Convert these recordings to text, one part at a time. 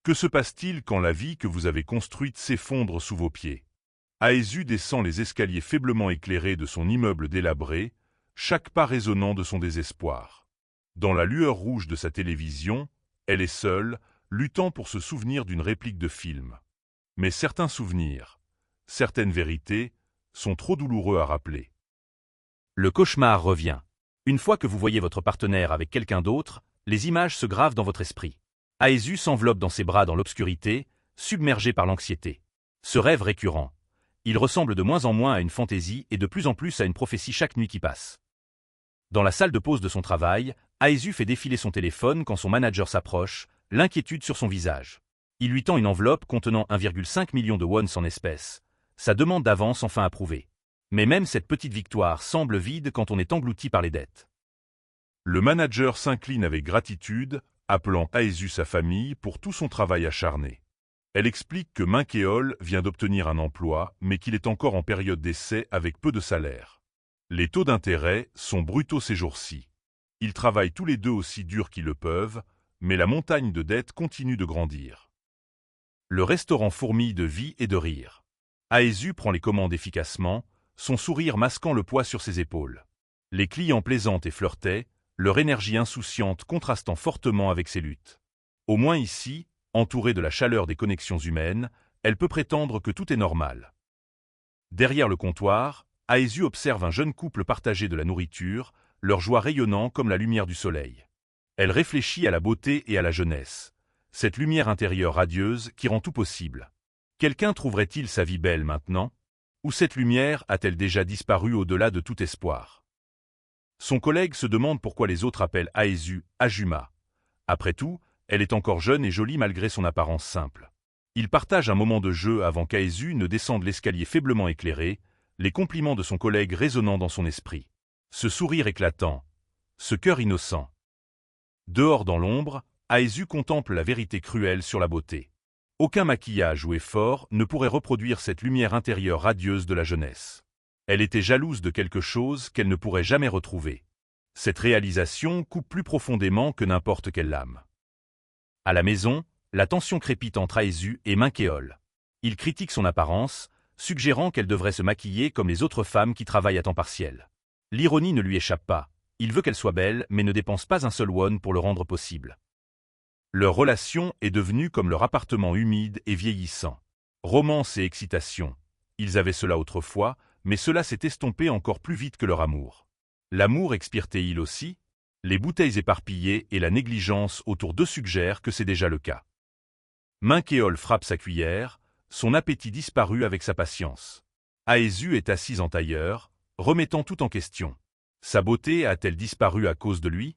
Que se passe-t-il quand la vie que vous avez construite s'effondre sous vos pieds? Aesu descend les escaliers faiblement éclairés de son immeuble délabré, chaque pas résonnant de son désespoir. Dans la lueur rouge de sa télévision, elle est seule, luttant pour se souvenir d'une réplique de film. Mais certains souvenirs, certaines vérités, sont trop douloureux à rappeler. Le cauchemar revient. Une fois que vous voyez votre partenaire avec quelqu'un d'autre, les images se gravent dans votre esprit. Aesu s'enveloppe dans ses bras dans l'obscurité, submergé par l'anxiété. Ce rêve récurrent. Il ressemble de moins en moins à une fantaisie et de plus en plus à une prophétie chaque nuit qui passe. Dans la salle de pause de son travail, Aesu fait défiler son téléphone quand son manager s'approche, l'inquiétude sur son visage. Il lui tend une enveloppe contenant 1,5 million de wons en espèces. Sa demande d'avance enfin approuvée. Mais même cette petite victoire semble vide quand on est englouti par les dettes. Le manager s'incline avec gratitude, appelant Aesu sa famille pour tout son travail acharné. Elle explique que Minkeol vient d'obtenir un emploi, mais qu'il est encore en période d'essai avec peu de salaire. Les taux d'intérêt sont brutaux ces jours-ci. Ils travaillent tous les deux aussi dur qu'ils le peuvent, mais la montagne de dettes continue de grandir. Le restaurant fourmille de vie et de rire. Aesu prend les commandes efficacement, son sourire masquant le poids sur ses épaules. Les clients plaisantent et flirtaient, leur énergie insouciante contrastant fortement avec ses luttes. Au moins ici, entourée de la chaleur des connexions humaines, elle peut prétendre que tout est normal. Derrière le comptoir, Aesu observe un jeune couple partager de la nourriture, leur joie rayonnant comme la lumière du soleil. Elle réfléchit à la beauté et à la jeunesse, cette lumière intérieure radieuse qui rend tout possible. Quelqu'un trouverait-il sa vie belle maintenant? Ou cette lumière a-t-elle déjà disparu au-delà de tout espoir? Son collègue se demande pourquoi les autres appellent Aesu Ajuma. Après tout, elle est encore jeune et jolie malgré son apparence simple. Il partage un moment de jeu avant qu'Aesu ne descende l'escalier faiblement éclairé, les compliments de son collègue résonnant dans son esprit. Ce sourire éclatant, ce cœur innocent. Dehors dans l'ombre, Aesu contemple la vérité cruelle sur la beauté. Aucun maquillage ou effort ne pourrait reproduire cette lumière intérieure radieuse de la jeunesse. Elle était jalouse de quelque chose qu'elle ne pourrait jamais retrouver. Cette réalisation coupe plus profondément que n'importe quelle lame. À la maison, la tension crépite entre Aesu et Minkeol. Il critique son apparence, suggérant qu'elle devrait se maquiller comme les autres femmes qui travaillent à temps partiel. L'ironie ne lui échappe pas. Il veut qu'elle soit belle, mais ne dépense pas un seul won pour le rendre possible. Leur relation est devenue comme leur appartement humide et vieillissant. Romance et excitation. Ils avaient cela autrefois, mais cela s'est estompé encore plus vite que leur amour. L'amour expire-t-il aussi? Les bouteilles éparpillées et la négligence autour d'eux suggèrent que c'est déjà le cas. Minkeol frappe sa cuillère, son appétit disparu avec sa patience. Aesu est assise en tailleur, remettant tout en question. Sa beauté a-t-elle disparu à cause de lui?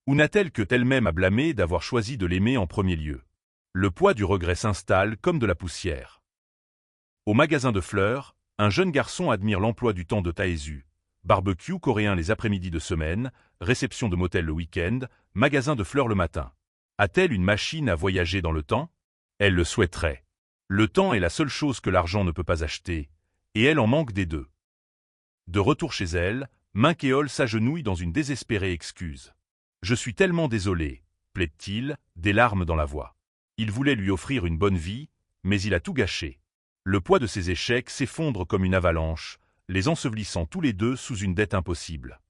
Ou n'a-t-elle que elle-même à blâmer d'avoir choisi de l'aimer en premier lieu? Le poids du regret s'installe comme de la poussière. Au magasin de fleurs, un jeune garçon admire l'emploi du temps de Aesu. Barbecue coréen les après-midi de semaine, réception de motel le week-end, magasin de fleurs le matin. A-t-elle une machine à voyager dans le temps? Elle le souhaiterait. Le temps est la seule chose que l'argent ne peut pas acheter, et elle en manque des deux. De retour chez elle, Minkeol s'agenouille dans une désespérée excuse. « Je suis tellement désolé », plaide-t-il, des larmes dans la voix. Il voulait lui offrir une bonne vie, mais il a tout gâché. Le poids de ses échecs s'effondre comme une avalanche, les ensevelissant tous les deux sous une dette impossible.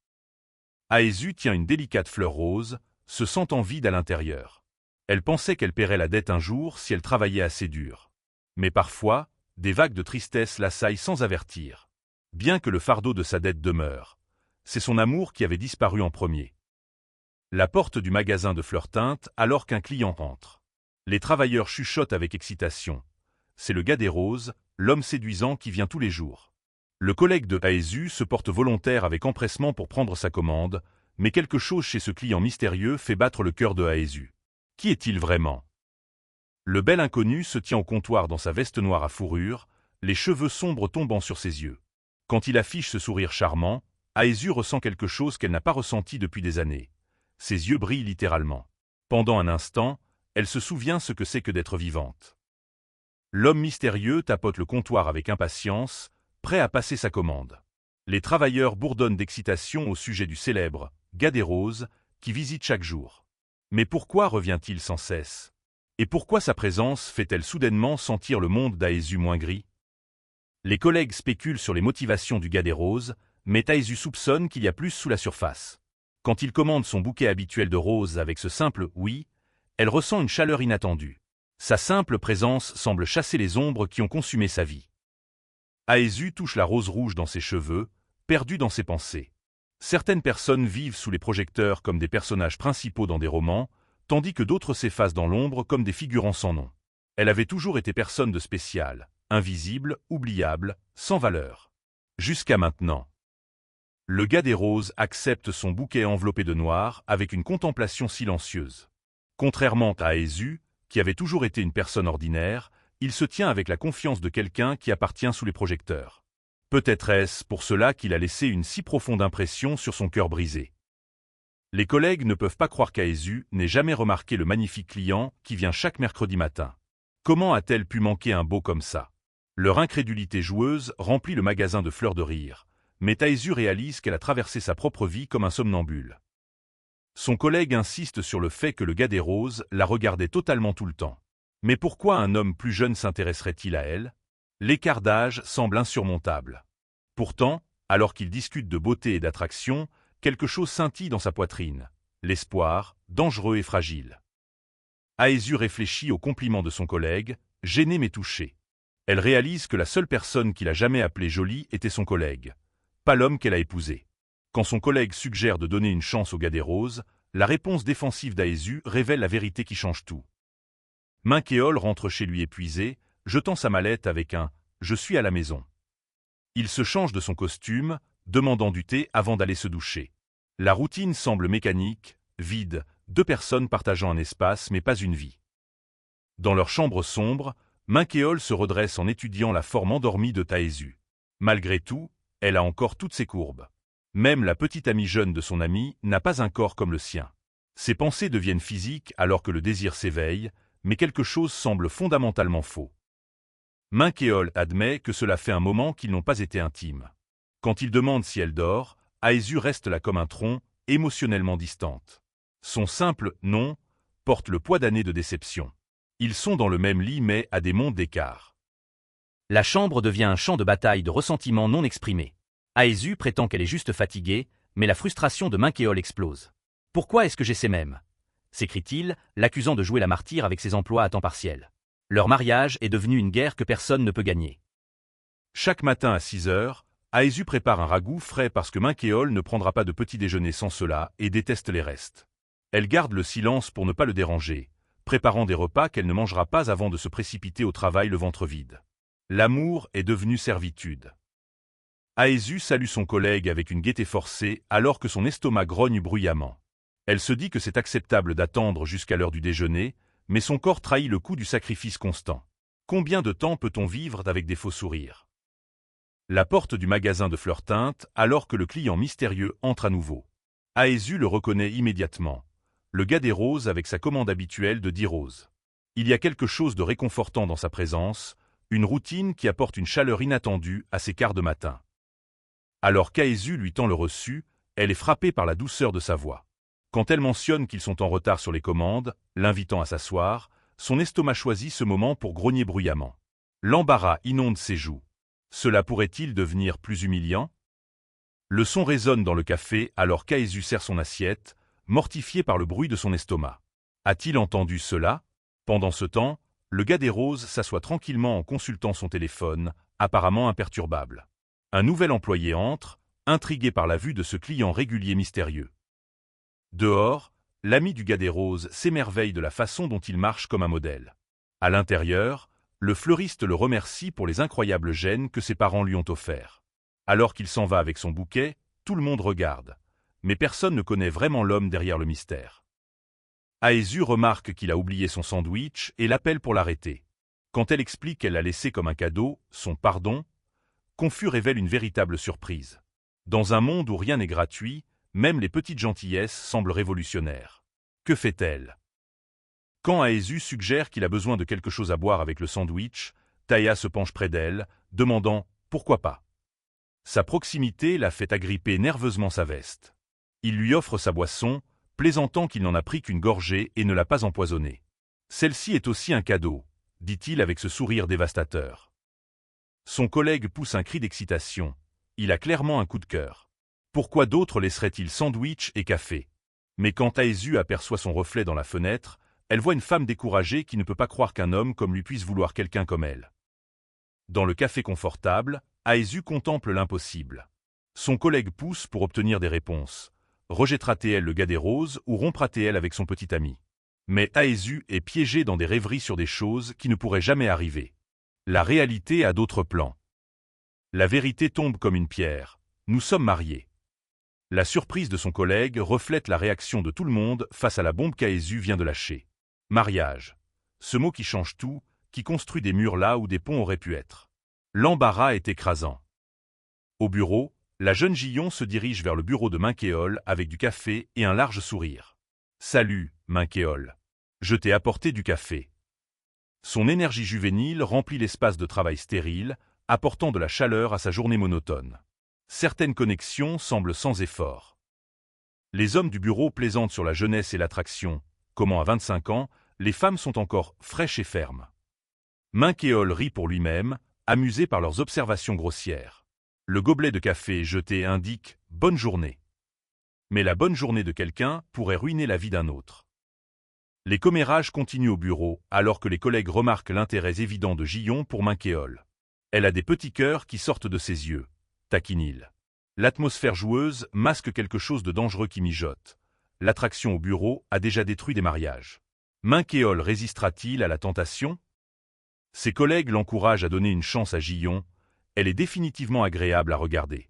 Aesu tient une délicate fleur rose, se sentant vide à l'intérieur. Elle pensait qu'elle paierait la dette un jour si elle travaillait assez dur. Mais parfois, des vagues de tristesse l'assaillent sans avertir. Bien que le fardeau de sa dette demeure, c'est son amour qui avait disparu en premier. La porte du magasin de fleurs teinte alors qu'un client entre. Les travailleurs chuchotent avec excitation. C'est le gars des roses, l'homme séduisant qui vient tous les jours. Le collègue de Aesu se porte volontaire avec empressement pour prendre sa commande, mais quelque chose chez ce client mystérieux fait battre le cœur de Aesu. Qui est-il vraiment? Le bel inconnu se tient au comptoir dans sa veste noire à fourrure, les cheveux sombres tombant sur ses yeux. Quand il affiche ce sourire charmant, Aesu ressent quelque chose qu'elle n'a pas ressenti depuis des années. Ses yeux brillent littéralement. Pendant un instant, elle se souvient ce que c'est que d'être vivante. L'homme mystérieux tapote le comptoir avec impatience, prêt à passer sa commande. Les travailleurs bourdonnent d'excitation au sujet du célèbre gars des roses qui visite chaque jour. Mais pourquoi revient-il sans cesse? Et pourquoi sa présence fait-elle soudainement sentir le monde d'Aesu moins gris? Les collègues spéculent sur les motivations du gars des roses, mais Aesu soupçonne qu'il y a plus sous la surface. Quand il commande son bouquet habituel de roses avec ce simple « oui », elle ressent une chaleur inattendue. Sa simple présence semble chasser les ombres qui ont consumé sa vie. Aesu touche la rose rouge dans ses cheveux, perdu dans ses pensées. Certaines personnes vivent sous les projecteurs comme des personnages principaux dans des romans, tandis que d'autres s'effacent dans l'ombre comme des figurants sans nom. Elle avait toujours été personne de spécial, invisible, oubliable, sans valeur. Jusqu'à maintenant. Le gars des roses accepte son bouquet enveloppé de noir avec une contemplation silencieuse. Contrairement à Aesu, qui avait toujours été une personne ordinaire, il se tient avec la confiance de quelqu'un qui appartient sous les projecteurs. Peut-être est-ce pour cela qu'il a laissé une si profonde impression sur son cœur brisé. Les collègues ne peuvent pas croire qu'Aesu n'ait jamais remarqué le magnifique client qui vient chaque mercredi matin. Comment a-t-elle pu manquer un beau comme ça? Leur incrédulité joueuse remplit le magasin de fleurs de rire, mais Aesu réalise qu'elle a traversé sa propre vie comme un somnambule. Son collègue insiste sur le fait que le gars des roses la regardait totalement tout le temps. Mais pourquoi un homme plus jeune s'intéresserait-il à elle? L'écart d'âge semble insurmontable. Pourtant, alors qu'ils discutent de beauté et d'attraction, quelque chose scintille dans sa poitrine. L'espoir, dangereux et fragile. Aesu réfléchit au compliment de son collègue, gêné mais touché. Elle réalise que la seule personne qu'il a jamais appelée jolie était son collègue, pas l'homme qu'elle a épousé. Quand son collègue suggère de donner une chance au gars des roses, la réponse défensive d'Aesu révèle la vérité qui change tout. Minkeol rentre chez lui épuisé, jetant sa mallette avec un « je suis à la maison ». Il se change de son costume, demandant du thé avant d'aller se doucher. La routine semble mécanique, vide, deux personnes partageant un espace mais pas une vie. Dans leur chambre sombre, Minkeol se redresse en étudiant la forme endormie de Aesu. Malgré tout, elle a encore toutes ses courbes. Même la petite amie jeune de son ami n'a pas un corps comme le sien. Ses pensées deviennent physiques alors que le désir s'éveille, mais quelque chose semble fondamentalement faux. Minkeol admet que cela fait un moment qu'ils n'ont pas été intimes. Quand il demande si elle dort, Aesu reste là comme un tronc, émotionnellement distante. Son simple « non » porte le poids d'années de déception. Ils sont dans le même lit mais à des mondes d'écart. La chambre devient un champ de bataille de ressentiments non exprimés. Aesu prétend qu'elle est juste fatiguée, mais la frustration de Minkeol explose. « Pourquoi est-ce que j'essaie même ?» s'écrie-t-il, l'accusant de jouer la martyre avec ses emplois à temps partiel. Leur mariage est devenu une guerre que personne ne peut gagner. Chaque matin à 6 heures, Aesu prépare un ragoût frais parce que Minkeol ne prendra pas de petit déjeuner sans cela et déteste les restes. Elle garde le silence pour ne pas le déranger, préparant des repas qu'elle ne mangera pas avant de se précipiter au travail le ventre vide. L'amour est devenu servitude. Aesu salue son collègue avec une gaieté forcée alors que son estomac grogne bruyamment. Elle se dit que c'est acceptable d'attendre jusqu'à l'heure du déjeuner, mais son corps trahit le coup du sacrifice constant. Combien de temps peut-on vivre avec des faux sourires? La porte du magasin de fleurs teinte alors que le client mystérieux entre à nouveau. Aesu le reconnaît immédiatement. Le gars des roses avec sa commande habituelle de 10 roses. Il y a quelque chose de réconfortant dans sa présence, une routine qui apporte une chaleur inattendue à ses quarts de matin. Alors qu'Aesu lui tend le reçu, elle est frappée par la douceur de sa voix. Quand elle mentionne qu'ils sont en retard sur les commandes, l'invitant à s'asseoir, son estomac choisit ce moment pour grogner bruyamment. L'embarras inonde ses joues. Cela pourrait-il devenir plus humiliant? Le son résonne dans le café alors qu'Aesu sert son assiette, mortifié par le bruit de son estomac. A-t-il entendu cela? Pendant ce temps, le gars des roses s'assoit tranquillement en consultant son téléphone, apparemment imperturbable. Un nouvel employé entre, intrigué par la vue de ce client régulier mystérieux. Dehors, l'ami du gars des roses s'émerveille de la façon dont il marche comme un modèle. À l'intérieur, le fleuriste le remercie pour les incroyables gènes que ses parents lui ont offerts. Alors qu'il s'en va avec son bouquet, tout le monde regarde. Mais personne ne connaît vraiment l'homme derrière le mystère. Aesu remarque qu'il a oublié son sandwich et l'appelle pour l'arrêter. Quand elle explique qu'elle l'a laissé comme un cadeau, son pardon, confus révèle une véritable surprise. Dans un monde où rien n'est gratuit, même les petites gentillesses semblent révolutionnaires. Que fait-elle? Quand Aesu suggère qu'il a besoin de quelque chose à boire avec le sandwich, Taya se penche près d'elle, demandant « pourquoi pas ?» Sa proximité la fait agripper nerveusement sa veste. Il lui offre sa boisson, plaisantant qu'il n'en a pris qu'une gorgée et ne l'a pas empoisonnée. Celle-ci est aussi un cadeau, dit-il avec ce sourire dévastateur. Son collègue pousse un cri d'excitation. Il a clairement un coup de cœur. Pourquoi d'autres laisseraient-ils sandwich et café? Mais quand Aesu aperçoit son reflet dans la fenêtre, elle voit une femme découragée qui ne peut pas croire qu'un homme comme lui puisse vouloir quelqu'un comme elle. Dans le café confortable, Aesu contemple l'impossible. Son collègue pousse pour obtenir des réponses. Rejettera-t-elle le gars des roses ou rompra-t-elle avec son petit ami? Mais Aesu est piégé dans des rêveries sur des choses qui ne pourraient jamais arriver. La réalité a d'autres plans. La vérité tombe comme une pierre. Nous sommes mariés. La surprise de son collègue reflète la réaction de tout le monde face à la bombe qu'Aesu vient de lâcher. Mariage. Ce mot qui change tout, qui construit des murs là où des ponts auraient pu être. L'embarras est écrasant. Au bureau, la jeune Gillon se dirige vers le bureau de Minkéol avec du café et un large sourire. « Salut, Minkéol. Je t'ai apporté du café. » Son énergie juvénile remplit l'espace de travail stérile, apportant de la chaleur à sa journée monotone. Certaines connexions semblent sans effort. Les hommes du bureau plaisantent sur la jeunesse et l'attraction. Comment à 25 ans, les femmes sont encore fraîches et fermes. Minkéol rit pour lui-même, amusé par leurs observations grossières. Le gobelet de café jeté indique « bonne journée ». Mais la bonne journée de quelqu'un pourrait ruiner la vie d'un autre. Les commérages continuent au bureau, alors que les collègues remarquent l'intérêt évident de Gillon pour Minkéol. Elle a des petits cœurs qui sortent de ses yeux, taquine-t-il. L'atmosphère joueuse masque quelque chose de dangereux qui mijote. L'attraction au bureau a déjà détruit des mariages. Minkéol résistera-t-il à la tentation? Ses collègues l'encouragent à donner une chance à Gillon. Elle est définitivement agréable à regarder.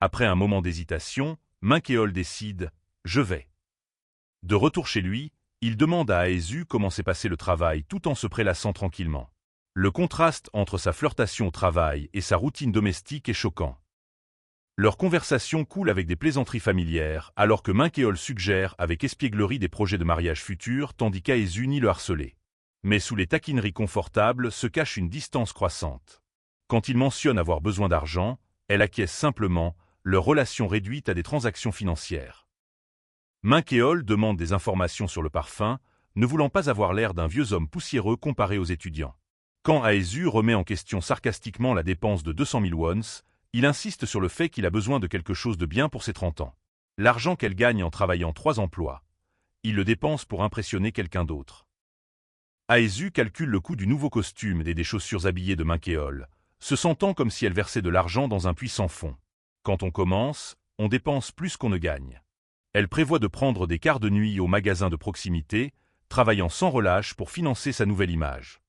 Après un moment d'hésitation, Minkéol décide « je vais ». De retour chez lui, il demande à Aesu comment s'est passé le travail tout en se prélassant tranquillement. Le contraste entre sa flirtation au travail et sa routine domestique est choquant. Leur conversation coule avec des plaisanteries familières alors que Minkéol suggère avec espièglerie des projets de mariage futurs tandis qu'Aesu nie le harceler. Mais sous les taquineries confortables se cache une distance croissante. Quand il mentionne avoir besoin d'argent, elle acquiesce simplement, leur relation réduite à des transactions financières. Minkéol demande des informations sur le parfum, ne voulant pas avoir l'air d'un vieux homme poussiéreux comparé aux étudiants. Quand Aesu remet en question sarcastiquement la dépense de 200 000 wons, il insiste sur le fait qu'il a besoin de quelque chose de bien pour ses 30 ans. L'argent qu'elle gagne en travaillant 3 emplois. Il le dépense pour impressionner quelqu'un d'autre. Aesu calcule le coût du nouveau costume et des chaussures habillées de Minkéol, se sentant comme si elle versait de l'argent dans un puits sans fond. Quand on commence, on dépense plus qu'on ne gagne. Elle prévoit de prendre des quarts de nuit au magasin de proximité, travaillant sans relâche pour financer sa nouvelle image.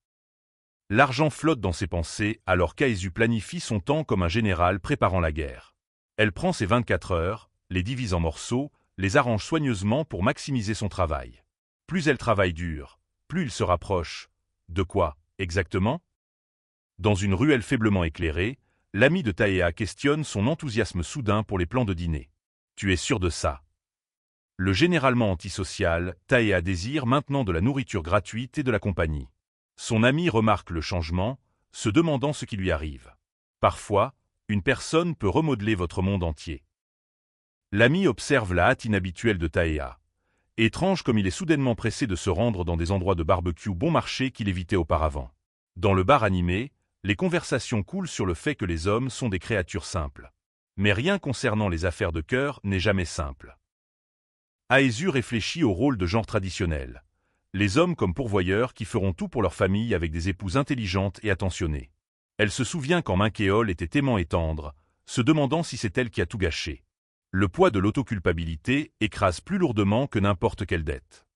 L'argent flotte dans ses pensées alors qu'Aesu planifie son temps comme un général préparant la guerre. Elle prend ses 24 heures, les divise en morceaux, les arrange soigneusement pour maximiser son travail. Plus elle travaille dur, plus il se rapproche. De quoi, exactement? Dans une ruelle faiblement éclairée, l'ami de Taea questionne son enthousiasme soudain pour les plans de dîner. « Tu es sûr de ça ?» Le généralement antisocial, Taea désire maintenant de la nourriture gratuite et de la compagnie. Son ami remarque le changement, se demandant ce qui lui arrive. Parfois, une personne peut remodeler votre monde entier. L'ami observe la hâte inhabituelle de Taea. Étrange comme il est soudainement pressé de se rendre dans des endroits de barbecue bon marché qu'il évitait auparavant. Dans le bar animé, les conversations coulent sur le fait que les hommes sont des créatures simples. Mais rien concernant les affaires de cœur n'est jamais simple. Aesu réfléchit au rôle de genre traditionnel. Les hommes comme pourvoyeurs qui feront tout pour leur famille avec des épouses intelligentes et attentionnées. Elle se souvient quand Minkéol était aimant et tendre, se demandant si c'est elle qui a tout gâché. Le poids de l'autoculpabilité écrase plus lourdement que n'importe quelle dette.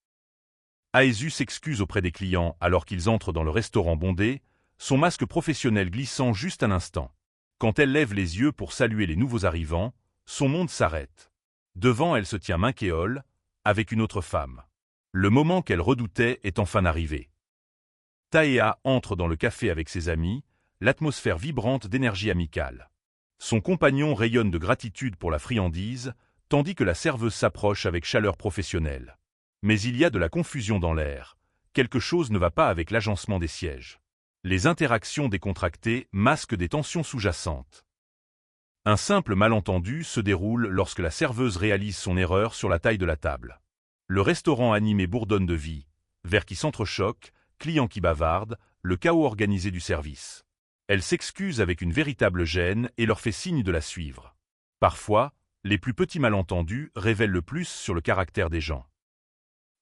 Aesu s'excuse auprès des clients alors qu'ils entrent dans le restaurant bondé, son masque professionnel glissant juste un instant. Quand elle lève les yeux pour saluer les nouveaux arrivants, son monde s'arrête. Devant elle se tient Minkéol, avec une autre femme. Le moment qu'elle redoutait est enfin arrivé. Taea entre dans le café avec ses amis, l'atmosphère vibrante d'énergie amicale. Son compagnon rayonne de gratitude pour la friandise, tandis que la serveuse s'approche avec chaleur professionnelle. Mais il y a de la confusion dans l'air. Quelque chose ne va pas avec l'agencement des sièges. Les interactions décontractées masquent des tensions sous-jacentes. Un simple malentendu se déroule lorsque la serveuse réalise son erreur sur la taille de la table. Le restaurant animé bourdonne de vie, verres qui s'entrechoquent, clients qui bavardent, le chaos organisé du service. Elle s'excuse avec une véritable gêne et leur fait signe de la suivre. Parfois, les plus petits malentendus révèlent le plus sur le caractère des gens.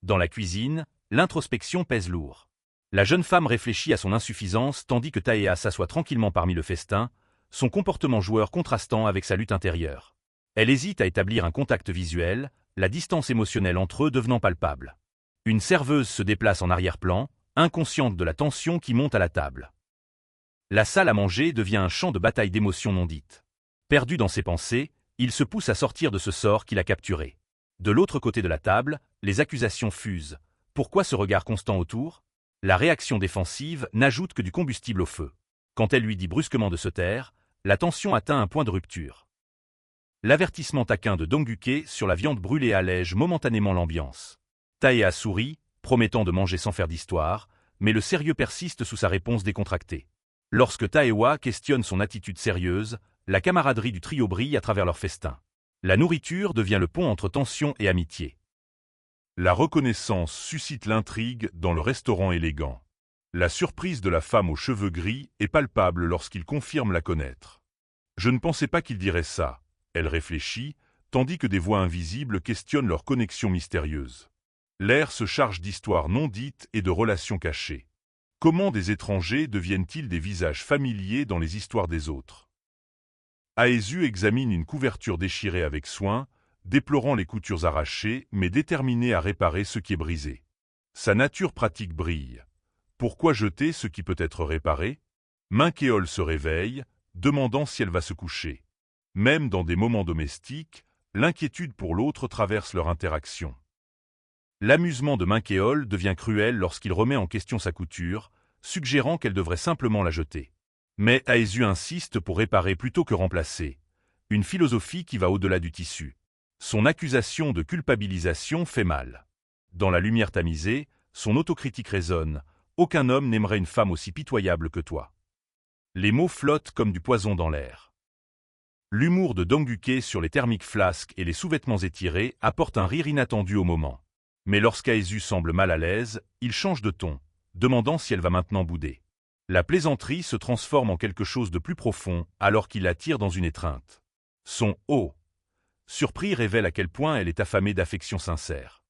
Dans la cuisine, l'introspection pèse lourd. La jeune femme réfléchit à son insuffisance tandis que Taea s'assoit tranquillement parmi le festin, son comportement joueur contrastant avec sa lutte intérieure. Elle hésite à établir un contact visuel, la distance émotionnelle entre eux devenant palpable. Une serveuse se déplace en arrière-plan, inconsciente de la tension qui monte à la table. La salle à manger devient un champ de bataille d'émotions non dites. Perdu dans ses pensées, il se pousse à sortir de ce sort qu'il a capturé. De l'autre côté de la table, les accusations fusent. Pourquoi ce regard constant autour? La réaction défensive n'ajoute que du combustible au feu. Quand elle lui dit brusquement de se taire, la tension atteint un point de rupture. L'avertissement taquin de Dongguke sur la viande brûlée allège momentanément l'ambiance. Taea sourit, promettant de manger sans faire d'histoire, mais le sérieux persiste sous sa réponse décontractée. Lorsque Taewa questionne son attitude sérieuse, la camaraderie du trio brille à travers leur festin. La nourriture devient le pont entre tension et amitié. La reconnaissance suscite l'intrigue dans le restaurant élégant. La surprise de la femme aux cheveux gris est palpable lorsqu'il confirme la connaître. Je ne pensais pas qu'il dirait ça. Elle réfléchit, tandis que des voix invisibles questionnent leur connexion mystérieuse. L'air se charge d'histoires non dites et de relations cachées. Comment des étrangers deviennent-ils des visages familiers dans les histoires des autres? Aesu examine une couverture déchirée avec soin, déplorant les coutures arrachées, mais déterminé à réparer ce qui est brisé. Sa nature pratique brille. Pourquoi jeter ce qui peut être réparé? Minkeol se réveille, demandant si elle va se coucher. Même dans des moments domestiques, l'inquiétude pour l'autre traverse leur interaction. L'amusement de Minkeol devient cruel lorsqu'il remet en question sa couture, suggérant qu'elle devrait simplement la jeter. Mais Aesu insiste pour réparer plutôt que remplacer, une philosophie qui va au-delà du tissu. Son accusation de culpabilisation fait mal. Dans la lumière tamisée, son autocritique résonne. Aucun homme n'aimerait une femme aussi pitoyable que toi. Les mots flottent comme du poison dans l'air. L'humour de Dongguke sur les thermiques flasques et les sous-vêtements étirés apporte un rire inattendu au moment. Mais lorsqu'Aesu semble mal à l'aise, il change de ton, demandant si elle va maintenant bouder. La plaisanterie se transforme en quelque chose de plus profond alors qu'il la tire dans une étreinte. Son « oh » surpris révèle à quel point elle est affamée d'affection sincère.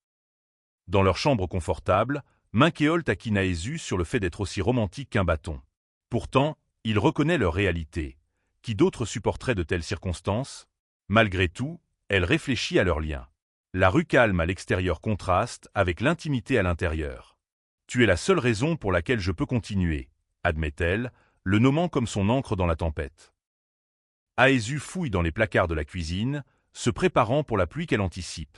Dans leur chambre confortable, Minkeol taquine Aesu sur le fait d'être aussi romantique qu'un bâton. Pourtant, il reconnaît leur réalité. Qui d'autre supporterait de telles circonstances? Malgré tout, elle réfléchit à leur lien. La rue calme à l'extérieur contraste avec l'intimité à l'intérieur. Tu es la seule raison pour laquelle je peux continuer, admet-elle, le nommant comme son ancre dans la tempête. Aesu fouille dans les placards de la cuisine, se préparant pour la pluie qu'elle anticipe.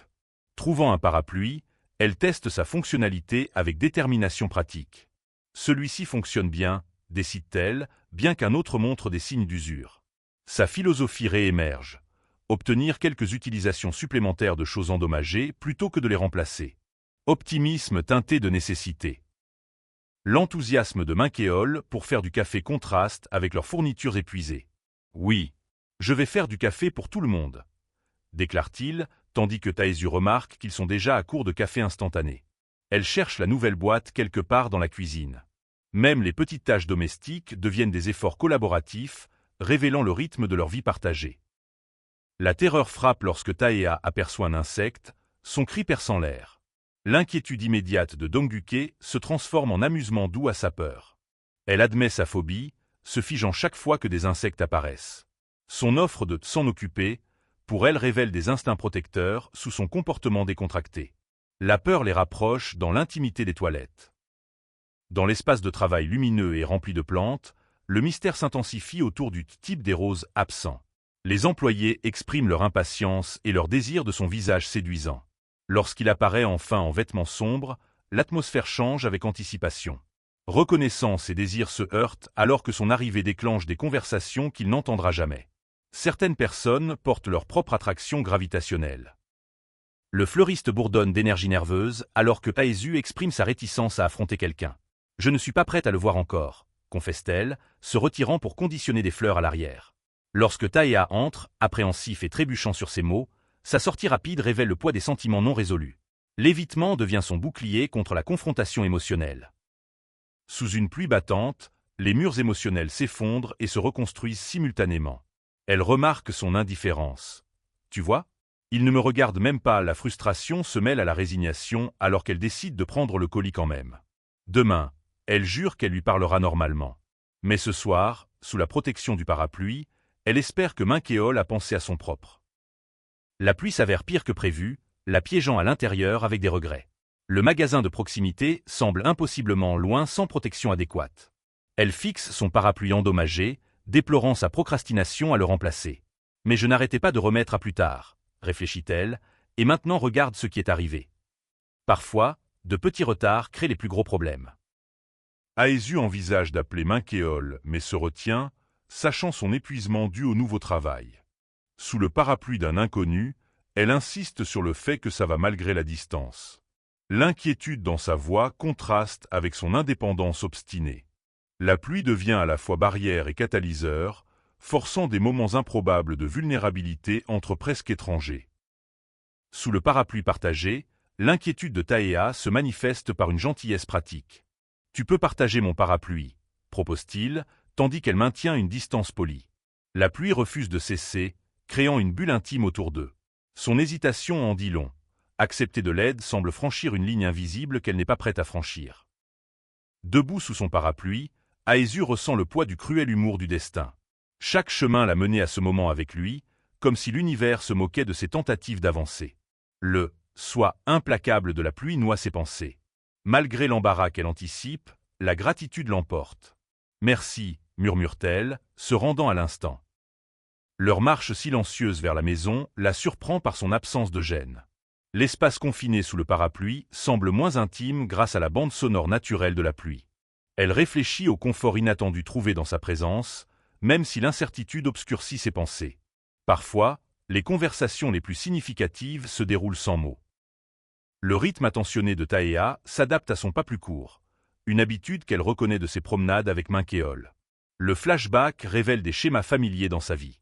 Trouvant un parapluie, elle teste sa fonctionnalité avec détermination pratique. Celui-ci fonctionne bien, décide-t-elle, bien qu'un autre montre des signes d'usure. Sa philosophie réémerge. Obtenir quelques utilisations supplémentaires de choses endommagées plutôt que de les remplacer. Optimisme teinté de nécessité. L'enthousiasme de Minkeol pour faire du café contraste avec leurs fournitures épuisées. Oui, je vais faire du café pour tout le monde, déclare-t-il, tandis que Taesu remarque qu'ils sont déjà à court de café instantané. Elle cherche la nouvelle boîte quelque part dans la cuisine. Même les petites tâches domestiques deviennent des efforts collaboratifs, révélant le rythme de leur vie partagée. La terreur frappe lorsque Taea aperçoit un insecte, son cri perçant l'air. L'inquiétude immédiate de Dongguke se transforme en amusement doux à sa peur. Elle admet sa phobie, se figeant chaque fois que des insectes apparaissent. Son offre de s'en occuper, pour elle révèle des instincts protecteurs sous son comportement décontracté. La peur les rapproche dans l'intimité des toilettes. Dans l'espace de travail lumineux et rempli de plantes, le mystère s'intensifie autour du type des roses absents. Les employés expriment leur impatience et leur désir de son visage séduisant. Lorsqu'il apparaît enfin en vêtements sombres, l'atmosphère change avec anticipation. Reconnaissance et désir se heurtent alors que son arrivée déclenche des conversations qu'il n'entendra jamais. Certaines personnes portent leur propre attraction gravitationnelle. Le fleuriste bourdonne d'énergie nerveuse alors que Aesu exprime sa réticence à affronter quelqu'un. « Je ne suis pas prête à le voir encore », confesse-t-elle, se retirant pour conditionner des fleurs à l'arrière. Lorsque Taea entre, appréhensif et trébuchant sur ses mots, sa sortie rapide révèle le poids des sentiments non résolus. L'évitement devient son bouclier contre la confrontation émotionnelle. Sous une pluie battante, les murs émotionnels s'effondrent et se reconstruisent simultanément. Elle remarque son indifférence. Tu vois? Il ne me regarde même pas, la frustration se mêle à la résignation alors qu'elle décide de prendre le colis quand même. Demain, elle jure qu'elle lui parlera normalement. Mais ce soir, sous la protection du parapluie, elle espère que Minkéol a pensé à son propre. La pluie s'avère pire que prévu, la piégeant à l'intérieur avec des regrets. Le magasin de proximité semble impossiblement loin sans protection adéquate. Elle fixe son parapluie endommagé, déplorant sa procrastination à le remplacer. Mais je n'arrêtais pas de remettre à plus tard, réfléchit-elle, et maintenant regarde ce qui est arrivé. Parfois, de petits retards créent les plus gros problèmes. Aesu envisage d'appeler Minkéol, mais se retient, sachant son épuisement dû au nouveau travail. Sous le parapluie d'un inconnu, elle insiste sur le fait que ça va malgré la distance. L'inquiétude dans sa voix contraste avec son indépendance obstinée. La pluie devient à la fois barrière et catalyseur, forçant des moments improbables de vulnérabilité entre presque étrangers. Sous le parapluie partagé, l'inquiétude de Taea se manifeste par une gentillesse pratique. « Tu peux partager mon parapluie », propose-t-il, tandis qu'elle maintient une distance polie. La pluie refuse de cesser, créant une bulle intime autour d'eux. Son hésitation en dit long. Accepter de l'aide semble franchir une ligne invisible qu'elle n'est pas prête à franchir. Debout sous son parapluie, Aesu ressent le poids du cruel humour du destin. Chaque chemin l'a menée à ce moment avec lui, comme si l'univers se moquait de ses tentatives d'avancer. Le « soi implacable de la pluie noie ses pensées. Malgré l'embarras qu'elle anticipe, la gratitude l'emporte. « Merci », murmure-t-elle, se rendant à l'instant. Leur marche silencieuse vers la maison la surprend par son absence de gêne. L'espace confiné sous le parapluie semble moins intime grâce à la bande sonore naturelle de la pluie. Elle réfléchit au confort inattendu trouvé dans sa présence, même si l'incertitude obscurcit ses pensées. Parfois, les conversations les plus significatives se déroulent sans mots. Le rythme attentionné de Taea s'adapte à son pas plus court, une habitude qu'elle reconnaît de ses promenades avec Minkéol. Le flashback révèle des schémas familiers dans sa vie.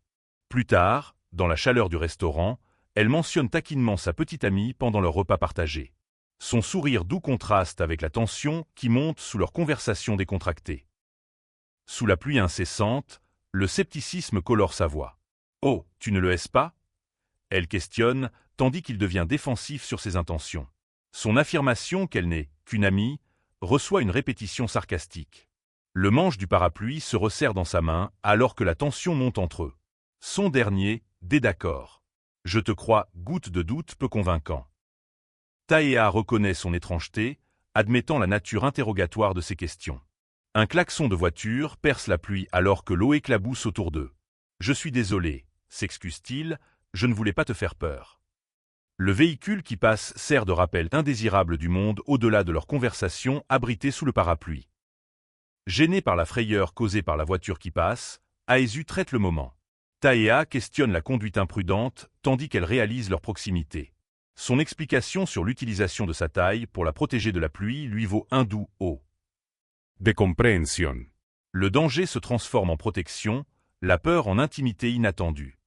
Plus tard, dans la chaleur du restaurant, elle mentionne taquinement sa petite amie pendant leur repas partagé. Son sourire doux contraste avec la tension qui monte sous leur conversation décontractée. Sous la pluie incessante, le scepticisme colore sa voix. « Oh, tu ne le es pas ?» Elle questionne, tandis qu'il devient défensif sur ses intentions. Son affirmation qu'elle n'est qu'une amie reçoit une répétition sarcastique. Le manche du parapluie se resserre dans sa main alors que la tension monte entre eux. Son dernier, des d'accord. « Je te crois », goutte de doute peu convaincant. Taea reconnaît son étrangeté, admettant la nature interrogatoire de ses questions. Un klaxon de voiture perce la pluie alors que l'eau éclabousse autour d'eux. « Je suis désolé », s'excuse-t-il, « je ne voulais pas te faire peur. » Le véhicule qui passe sert de rappel indésirable du monde au-delà de leur conversation abritée sous le parapluie. Gêné par la frayeur causée par la voiture qui passe, Aesu traite le moment. Taea questionne la conduite imprudente tandis qu'elle réalise leur proximité. Son explication sur l'utilisation de sa taille pour la protéger de la pluie lui vaut un doux « oh » de compréhension. Le danger se transforme en protection, la peur en intimité inattendue.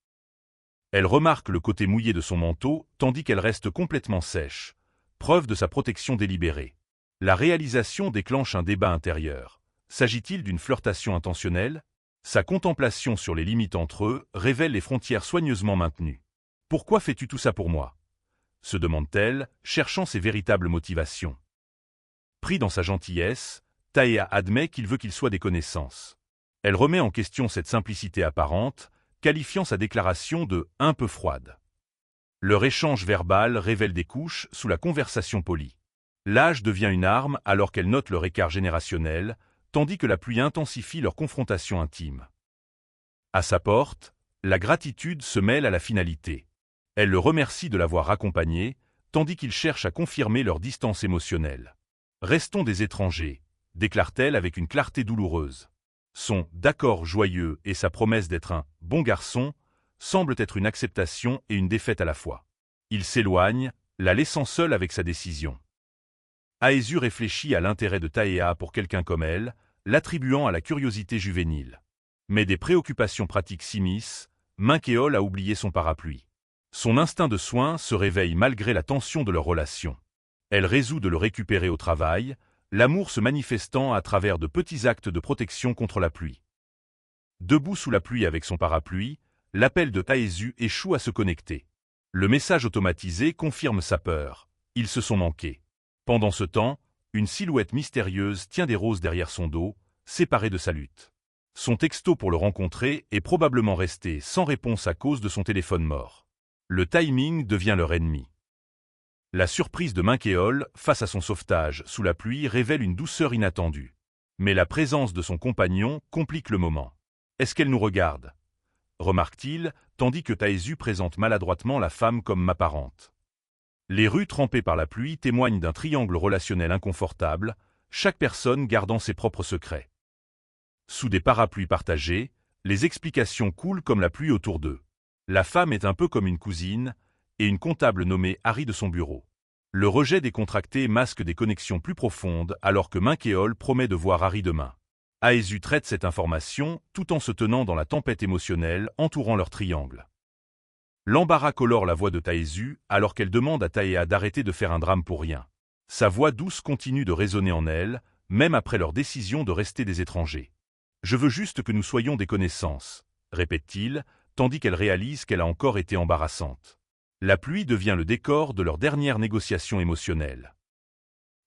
Elle remarque le côté mouillé de son manteau tandis qu'elle reste complètement sèche, preuve de sa protection délibérée. La réalisation déclenche un débat intérieur. S'agit-il d'une flirtation intentionnelle ? Sa contemplation sur les limites entre eux révèle les frontières soigneusement maintenues. « Pourquoi fais-tu tout ça pour moi ?» se demande-t-elle, cherchant ses véritables motivations. Pris dans sa gentillesse, Taea admet qu'il veut qu'ils soient des connaissances. Elle remet en question cette simplicité apparente, qualifiant sa déclaration de « un peu froide ». Leur échange verbal révèle des couches sous la conversation polie. L'âge devient une arme alors qu'elle note leur écart générationnel, tandis que la pluie intensifie leur confrontation intime. À sa porte, la gratitude se mêle à la finalité. Elle le remercie de l'avoir accompagné, tandis qu'il cherche à confirmer leur distance émotionnelle. « Restons des étrangers », déclare-t-elle avec une clarté douloureuse. Son « d'accord joyeux » et sa promesse d'être un « bon garçon » semblent être une acceptation et une défaite à la fois. Il s'éloigne, la laissant seule avec sa décision. Aesu réfléchit à l'intérêt de Taea pour quelqu'un comme elle, l'attribuant à la curiosité juvénile. Mais des préoccupations pratiques s'immiscent, Minkéol a oublié son parapluie. Son instinct de soin se réveille malgré la tension de leur relation. Elle résout de le récupérer au travail, l'amour se manifestant à travers de petits actes de protection contre la pluie. Debout sous la pluie avec son parapluie, l'appel de Taesu échoue à se connecter. Le message automatisé confirme sa peur. Ils se sont manqués. Pendant ce temps, une silhouette mystérieuse tient des roses derrière son dos, séparée de sa lutte. Son texto pour le rencontrer est probablement resté sans réponse à cause de son téléphone mort. Le timing devient leur ennemi. La surprise de Minkeol face à son sauvetage sous la pluie révèle une douceur inattendue. Mais la présence de son compagnon complique le moment. « Est-ce qu'elle nous regarde ?» remarque-t-il, tandis que Taesu présente maladroitement la femme comme ma parente. Les rues trempées par la pluie témoignent d'un triangle relationnel inconfortable, chaque personne gardant ses propres secrets. Sous des parapluies partagés, les explications coulent comme la pluie autour d'eux. La femme est un peu comme une cousine, et une comptable nommée Harry de son bureau. Le rejet décontracté masque des connexions plus profondes alors que Minkeol promet de voir Harry demain. Taesu traite cette information tout en se tenant dans la tempête émotionnelle entourant leur triangle. L'embarras colore la voix de Taesu alors qu'elle demande à Taea d'arrêter de faire un drame pour rien. Sa voix douce continue de résonner en elle, même après leur décision de rester des étrangers. « Je veux juste que nous soyons des connaissances », répète-t-il, tandis qu'elle réalise qu'elle a encore été embarrassante. La pluie devient le décor de leur dernière négociation émotionnelle.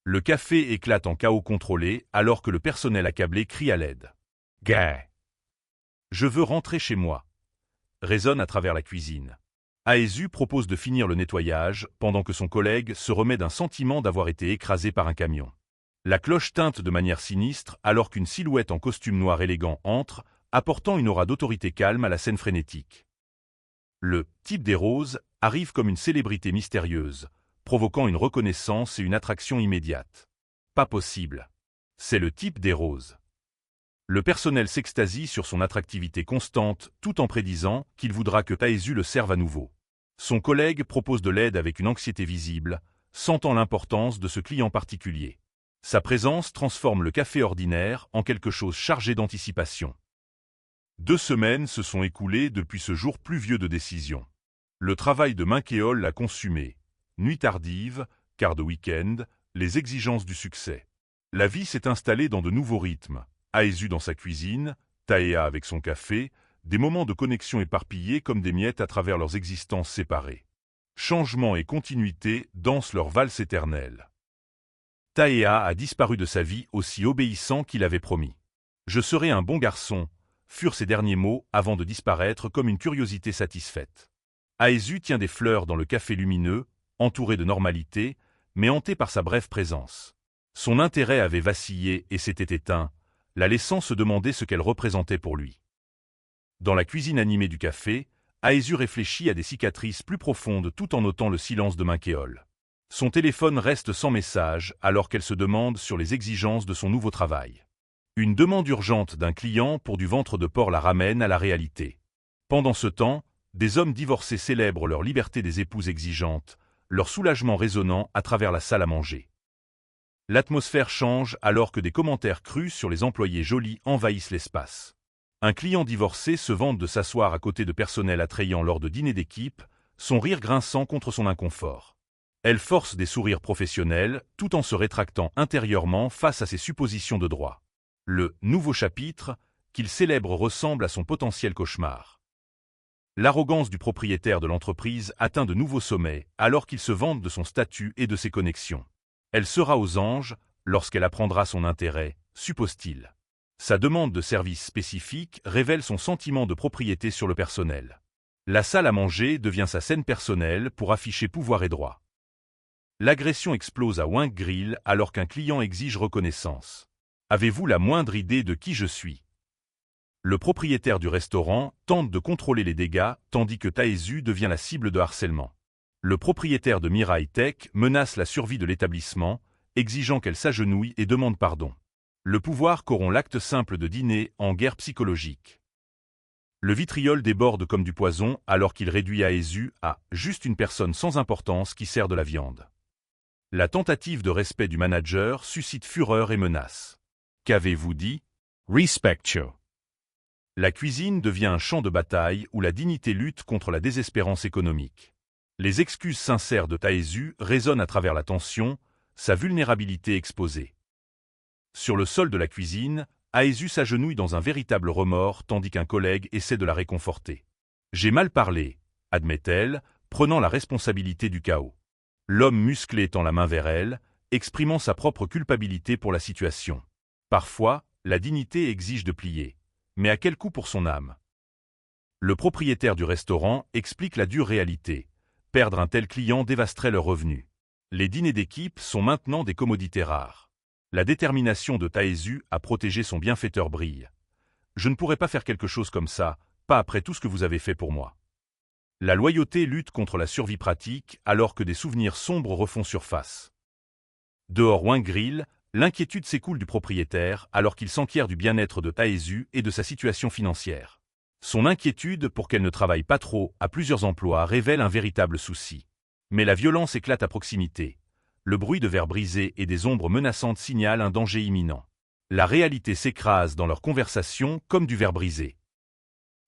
Le café éclate en chaos contrôlé alors que le personnel accablé crie à l'aide. « Gah !»« Je veux rentrer chez moi », résonne à travers la cuisine. Taesu propose de finir le nettoyage pendant que son collègue se remet d'un sentiment d'avoir été écrasé par un camion. La cloche teinte de manière sinistre alors qu'une silhouette en costume noir élégant entre, apportant une aura d'autorité calme à la scène frénétique. Le « type des roses » arrive comme une célébrité mystérieuse, provoquant une reconnaissance et une attraction immédiate. Pas possible. C'est le type des roses. Le personnel s'extasie sur son attractivité constante tout en prédisant qu'il voudra que Taesu le serve à nouveau. Son collègue propose de l'aide avec une anxiété visible, sentant l'importance de ce client particulier. Sa présence transforme le café ordinaire en quelque chose chargé d'anticipation. 2 semaines se sont écoulées depuis ce jour pluvieux de décision. Le travail de Minkeol l'a consumé. Nuit tardive, quart de week-end, les exigences du succès. La vie s'est installée dans de nouveaux rythmes. Taesu dans sa cuisine, Taea avec son café, des moments de connexion éparpillés comme des miettes à travers leurs existences séparées. Changement et continuité dansent leur valse éternelle. Taea a disparu de sa vie aussi obéissant qu'il avait promis. « Je serai un bon garçon », furent ses derniers mots avant de disparaître comme une curiosité satisfaite. Taesu tient des fleurs dans le café lumineux, entouré de normalité, mais hanté par sa brève présence. Son intérêt avait vacillé et s'était éteint, la laissant se demander ce qu'elle représentait pour lui. Dans la cuisine animée du café, Taesu réfléchit à des cicatrices plus profondes tout en notant le silence de Minkeol. Son téléphone reste sans message alors qu'elle se demande sur les exigences de son nouveau travail. Une demande urgente d'un client pour du ventre de porc la ramène à la réalité. Pendant ce temps, des hommes divorcés célèbrent leur liberté des épouses exigeantes, leur soulagement résonnant à travers la salle à manger. L'atmosphère change alors que des commentaires crus sur les employés jolis envahissent l'espace. Un client divorcé se vante de s'asseoir à côté de personnel attrayant lors de dîners d'équipe, son rire grinçant contre son inconfort. Elle force des sourires professionnels tout en se rétractant intérieurement face à ses suppositions de droit. Le « nouveau chapitre » qu'il célèbre ressemble à son potentiel cauchemar. L'arrogance du propriétaire de l'entreprise atteint de nouveaux sommets alors qu'il se vante de son statut et de ses connexions. Elle sera aux anges lorsqu'elle apprendra son intérêt, suppose-t-il. Sa demande de service spécifique révèle son sentiment de propriété sur le personnel. La salle à manger devient sa scène personnelle pour afficher pouvoir et droit. L'agression explose à Wink Grill alors qu'un client exige reconnaissance. « Avez-vous la moindre idée de qui je suis ?» Le propriétaire du restaurant tente de contrôler les dégâts tandis que Taesu devient la cible de harcèlement. Le propriétaire de Mirai Tech menace la survie de l'établissement, exigeant qu'elle s'agenouille et demande pardon. Le pouvoir corrompt l'acte simple de dîner en guerre psychologique. Le vitriol déborde comme du poison alors qu'il réduit Taesu à « juste une personne sans importance qui sert de la viande ». La tentative de respect du manager suscite fureur et menace. « Qu'avez-vous dit ?»« Respect you ». La cuisine devient un champ de bataille où la dignité lutte contre la désespérance économique. Les excuses sincères de Taesu résonnent à travers la tension, sa vulnérabilité exposée. Sur le sol de la cuisine, Aesu s'agenouille dans un véritable remords tandis qu'un collègue essaie de la réconforter. « J'ai mal parlé », admet-elle, prenant la responsabilité du chaos. L'homme musclé tend la main vers elle, exprimant sa propre culpabilité pour la situation. Parfois, la dignité exige de plier. Mais à quel coût pour son âme? Le propriétaire du restaurant explique la dure réalité. Perdre un tel client dévasterait leurs revenus. Les dîners d'équipe sont maintenant des commodités rares. La détermination de Taesu à protéger son bienfaiteur brille. « Je ne pourrais pas faire quelque chose comme ça, pas après tout ce que vous avez fait pour moi. » La loyauté lutte contre la survie pratique alors que des souvenirs sombres refont surface. Dehors Wingril, l'inquiétude s'écoule du propriétaire alors qu'il s'enquiert du bien-être de Taesu et de sa situation financière. Son inquiétude pour qu'elle ne travaille pas trop à plusieurs emplois révèle un véritable souci. Mais la violence éclate à proximité. Le bruit de verres brisés et des ombres menaçantes signalent un danger imminent. La réalité s'écrase dans leur conversation comme du verre brisé.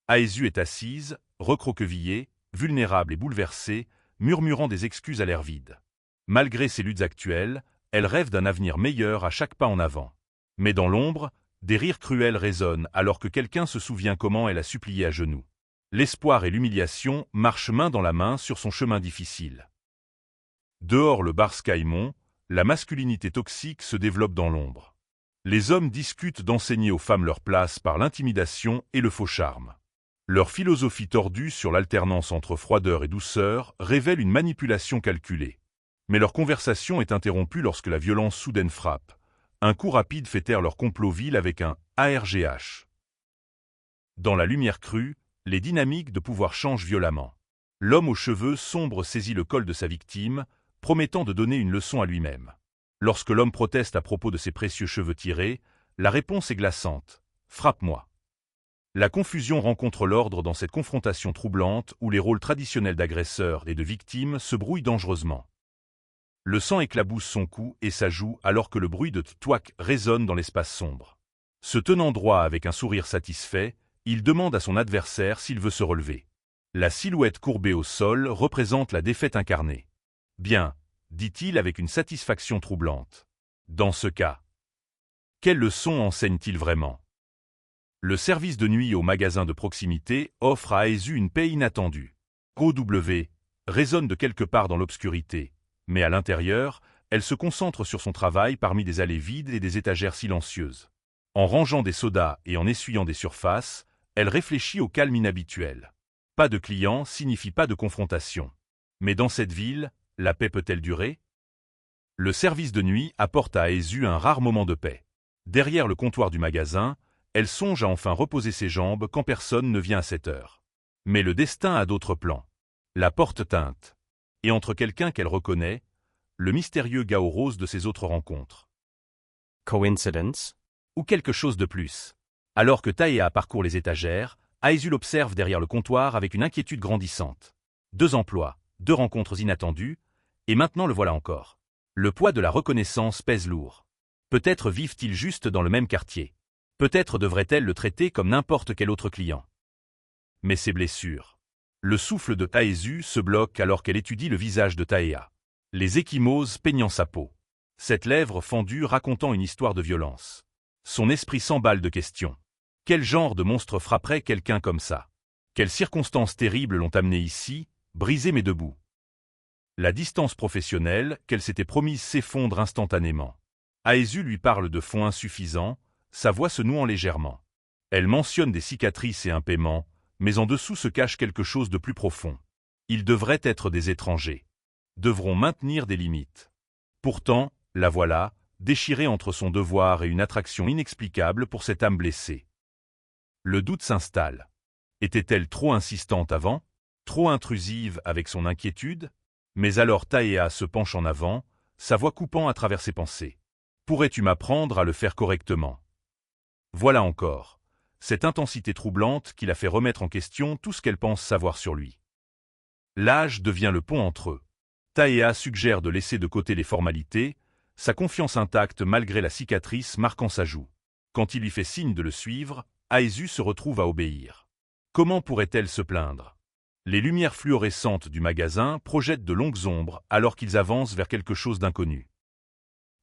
Aesu est assise, recroquevillée, vulnérable et bouleversée, murmurant des excuses à l'air vide. Malgré ses luttes actuelles, elle rêve d'un avenir meilleur à chaque pas en avant. Mais dans l'ombre, des rires cruels résonnent alors que quelqu'un se souvient comment elle a supplié à genoux. L'espoir et l'humiliation marchent main dans la main sur son chemin difficile. Dehors le bar Skymon, la masculinité toxique se développe dans l'ombre. Les hommes discutent d'enseigner aux femmes leur place par l'intimidation et le faux charme. Leur philosophie tordue sur l'alternance entre froideur et douceur révèle une manipulation calculée. Mais leur conversation est interrompue lorsque la violence soudaine frappe. Un coup rapide fait taire leur complot vil avec un ARGH. Dans la lumière crue, les dynamiques de pouvoir changent violemment. L'homme aux cheveux sombres saisit le col de sa victime, promettant de donner une leçon à lui-même. Lorsque l'homme proteste à propos de ses précieux cheveux tirés, la réponse est glaçante. « Frappe-moi ». La confusion rencontre l'ordre dans cette confrontation troublante où les rôles traditionnels d'agresseur et de victime se brouillent dangereusement. Le sang éclabousse son cou et sa joue alors que le bruit de touac résonne dans l'espace sombre. Se tenant droit avec un sourire satisfait, il demande à son adversaire s'il veut se relever. La silhouette courbée au sol représente la défaite incarnée. « Bien », dit-il avec une satisfaction troublante. Dans ce cas, quelle leçon enseigne-t-il vraiment? Le service de nuit au magasin de proximité offre à Aesu une paix inattendue. OW résonne de quelque part dans l'obscurité, mais à l'intérieur, elle se concentre sur son travail parmi des allées vides et des étagères silencieuses. En rangeant des sodas et en essuyant des surfaces, elle réfléchit au calme inhabituel. Pas de clients signifie pas de confrontation. Mais dans cette ville, la paix peut-elle durer? Le service de nuit apporte à Aesu un rare moment de paix. Derrière le comptoir du magasin, elle songe à enfin reposer ses jambes quand personne ne vient à cette heure. Mais le destin a d'autres plans. La porte teinte. Et entre quelqu'un qu'elle reconnaît, le mystérieux Gao rose de ses autres rencontres. Coincidence? Ou quelque chose de plus. Alors que Taea parcourt les étagères, Aesu l'observe derrière le comptoir avec une inquiétude grandissante. 2 emplois, 2 rencontres inattendues, et maintenant le voilà encore. Le poids de la reconnaissance pèse lourd. Peut-être vivent-ils juste dans le même quartier. Peut-être devrait-elle le traiter comme n'importe quel autre client. Mais ses blessures. Le souffle de Taesu se bloque alors qu'elle étudie le visage de Taea. Les ecchymoses peignant sa peau. Cette lèvre fendue racontant une histoire de violence. Son esprit s'emballe de questions. Quel genre de monstre frapperait quelqu'un comme ça? Quelles circonstances terribles l'ont amené ici, brisé mais debout? La distance professionnelle qu'elle s'était promise s'effondre instantanément. Aesu lui parle de fonds insuffisants, sa voix se nouant légèrement. Elle mentionne des cicatrices et un paiement, mais en dessous se cache quelque chose de plus profond. Ils devraient être des étrangers. Devront maintenir des limites. Pourtant, la voilà, déchirée entre son devoir et une attraction inexplicable pour cette âme blessée. Le doute s'installe. Était-elle trop insistante avant? Trop intrusive avec son inquiétude? Mais alors Taea se penche en avant, sa voix coupant à travers ses pensées. Pourrais-tu m'apprendre à le faire correctement? Voilà encore, cette intensité troublante qui la fait remettre en question tout ce qu'elle pense savoir sur lui. L'âge devient le pont entre eux. Taea suggère de laisser de côté les formalités, sa confiance intacte malgré la cicatrice marquant sa joue. Quand il lui fait signe de le suivre, Aesu se retrouve à obéir. Comment pourrait-elle se plaindre? Les lumières fluorescentes du magasin projettent de longues ombres alors qu'ils avancent vers quelque chose d'inconnu.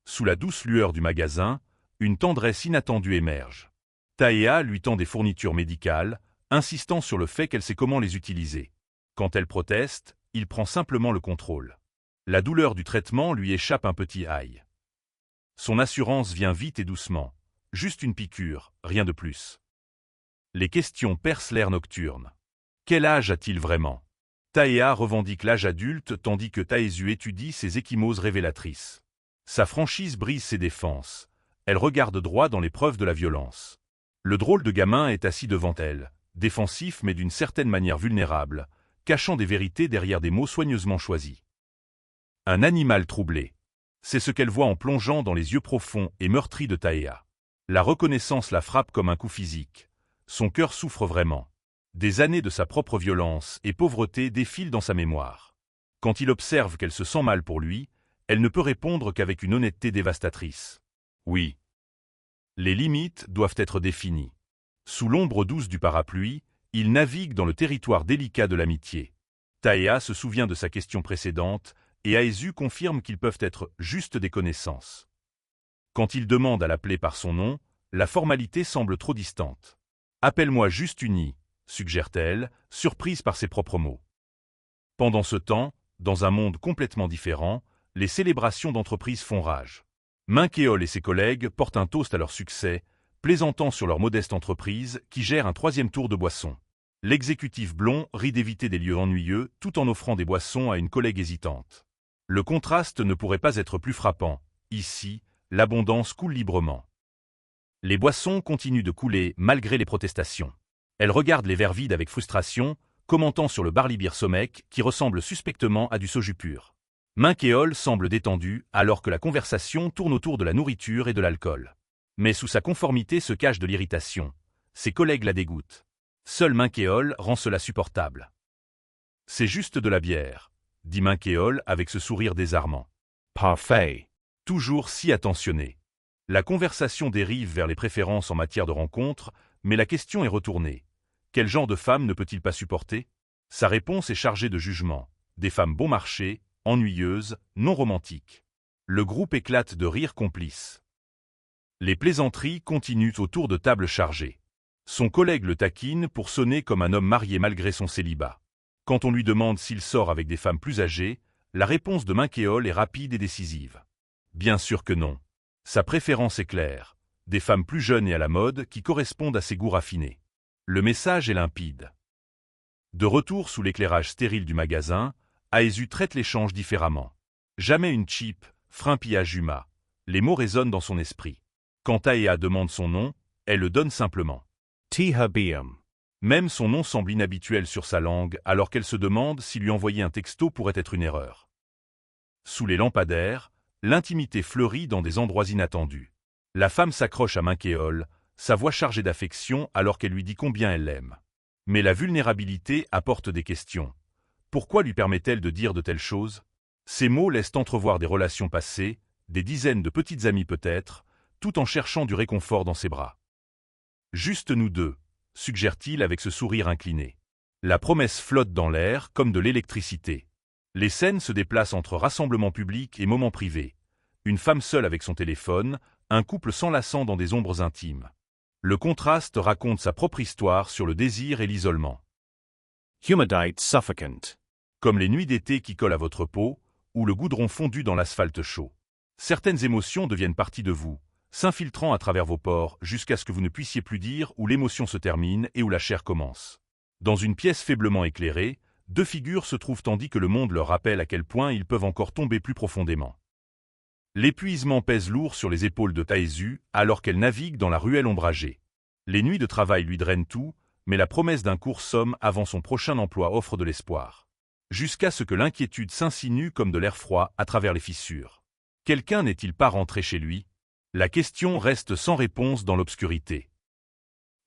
Sous la douce lueur du magasin, une tendresse inattendue émerge. Taïa lui tend des fournitures médicales, insistant sur le fait qu'elle sait comment les utiliser. Quand elle proteste, il prend simplement le contrôle. La douleur du traitement lui échappe un petit aïe. Son assurance vient vite et doucement. Juste une piqûre, rien de plus. Les questions percent l'air nocturne. Quel âge a-t-il vraiment? Taïa revendique l'âge adulte tandis que Taesu étudie ses ecchymoses révélatrices. Sa franchise brise ses défenses. Elle regarde droit dans les preuves de la violence. Le drôle de gamin est assis devant elle, défensif mais d'une certaine manière vulnérable, cachant des vérités derrière des mots soigneusement choisis. Un animal troublé. C'est ce qu'elle voit en plongeant dans les yeux profonds et meurtris de Taïa. La reconnaissance la frappe comme un coup physique. Son cœur souffre vraiment. Des années de sa propre violence et pauvreté défilent dans sa mémoire. Quand il observe qu'elle se sent mal pour lui, elle ne peut répondre qu'avec une honnêteté dévastatrice. Oui. Les limites doivent être définies. Sous l'ombre douce du parapluie, il navigue dans le territoire délicat de l'amitié. Taïa se souvient de sa question précédente, et Aesu confirme qu'ils peuvent être juste des connaissances. Quand il demande à l'appeler par son nom, la formalité semble trop distante. « Appelle-moi juste Uni », suggère-t-elle, surprise par ses propres mots. Pendant ce temps, dans un monde complètement différent, les célébrations d'entreprise font rage. Minkeol et ses collègues portent un toast à leur succès, plaisantant sur leur modeste entreprise qui gère un 3e tour de boissons. L'exécutif blond rit d'éviter des lieux ennuyeux tout en offrant des boissons à une collègue hésitante. Le contraste ne pourrait pas être plus frappant. Ici, l'abondance coule librement. Les boissons continuent de couler malgré les protestations. Elle regarde les verres vides avec frustration, commentant sur le barley beer Somek qui ressemble suspectement à du soju pur. Minkeol semble détendu alors que la conversation tourne autour de la nourriture et de l'alcool. Mais sous sa conformité se cache de l'irritation. Ses collègues la dégoûtent. Seul Minkeol rend cela supportable. « C'est juste de la bière », dit Minkeol avec ce sourire désarmant. « Parfait. » Toujours si attentionné. La conversation dérive vers les préférences en matière de rencontres, mais la question est retournée. Quel genre de femme ne peut-il pas supporter? Sa réponse est chargée de jugement. Des femmes bon marché, ennuyeuses, non romantiques. Le groupe éclate de rires complices. Les plaisanteries continuent autour de tables chargées. Son collègue le taquine pour sonner comme un homme marié malgré son célibat. Quand on lui demande s'il sort avec des femmes plus âgées, la réponse de Minkeol est rapide et décisive. Bien sûr que non. Sa préférence est claire. Des femmes plus jeunes et à la mode qui correspondent à ses goûts raffinés. Le message est limpide. De retour sous l'éclairage stérile du magasin, Aesu traite l'échange différemment. Jamais une cheap, frimpilla Juma. Les mots résonnent dans son esprit. Quand Taïa demande son nom, elle le donne simplement. Tihabiam. Même son nom semble inhabituel sur sa langue alors qu'elle se demande si lui envoyer un texto pourrait être une erreur. Sous les lampadaires, l'intimité fleurit dans des endroits inattendus. La femme s'accroche à Minkeol, sa voix chargée d'affection alors qu'elle lui dit combien elle l'aime. Mais la vulnérabilité apporte des questions. Pourquoi lui permet-elle de dire de telles choses? Ces mots laissent entrevoir des relations passées, des dizaines de petites amies peut-être, tout en cherchant du réconfort dans ses bras. Juste nous deux, suggère-t-il avec ce sourire incliné. La promesse flotte dans l'air comme de l'électricité. Les scènes se déplacent entre rassemblements publics et moments privés. Une femme seule avec son téléphone, un couple s'enlaçant dans des ombres intimes. Le contraste raconte sa propre histoire sur le désir et l'isolement. Humidite suffocant. Comme les nuits d'été qui collent à votre peau, ou le goudron fondu dans l'asphalte chaud. Certaines émotions deviennent partie de vous, s'infiltrant à travers vos pores jusqu'à ce que vous ne puissiez plus dire où l'émotion se termine et où la chair commence. Dans une pièce faiblement éclairée, deux figures se trouvent tandis que le monde leur rappelle à quel point ils peuvent encore tomber plus profondément. L'épuisement pèse lourd sur les épaules de Taesu alors qu'elle navigue dans la ruelle ombragée. Les nuits de travail lui drainent tout, mais la promesse d'un court somme avant son prochain emploi offre de l'espoir. Jusqu'à ce que l'inquiétude s'insinue comme de l'air froid à travers les fissures. Quelqu'un n'est-il pas rentré chez lui? La question reste sans réponse dans l'obscurité.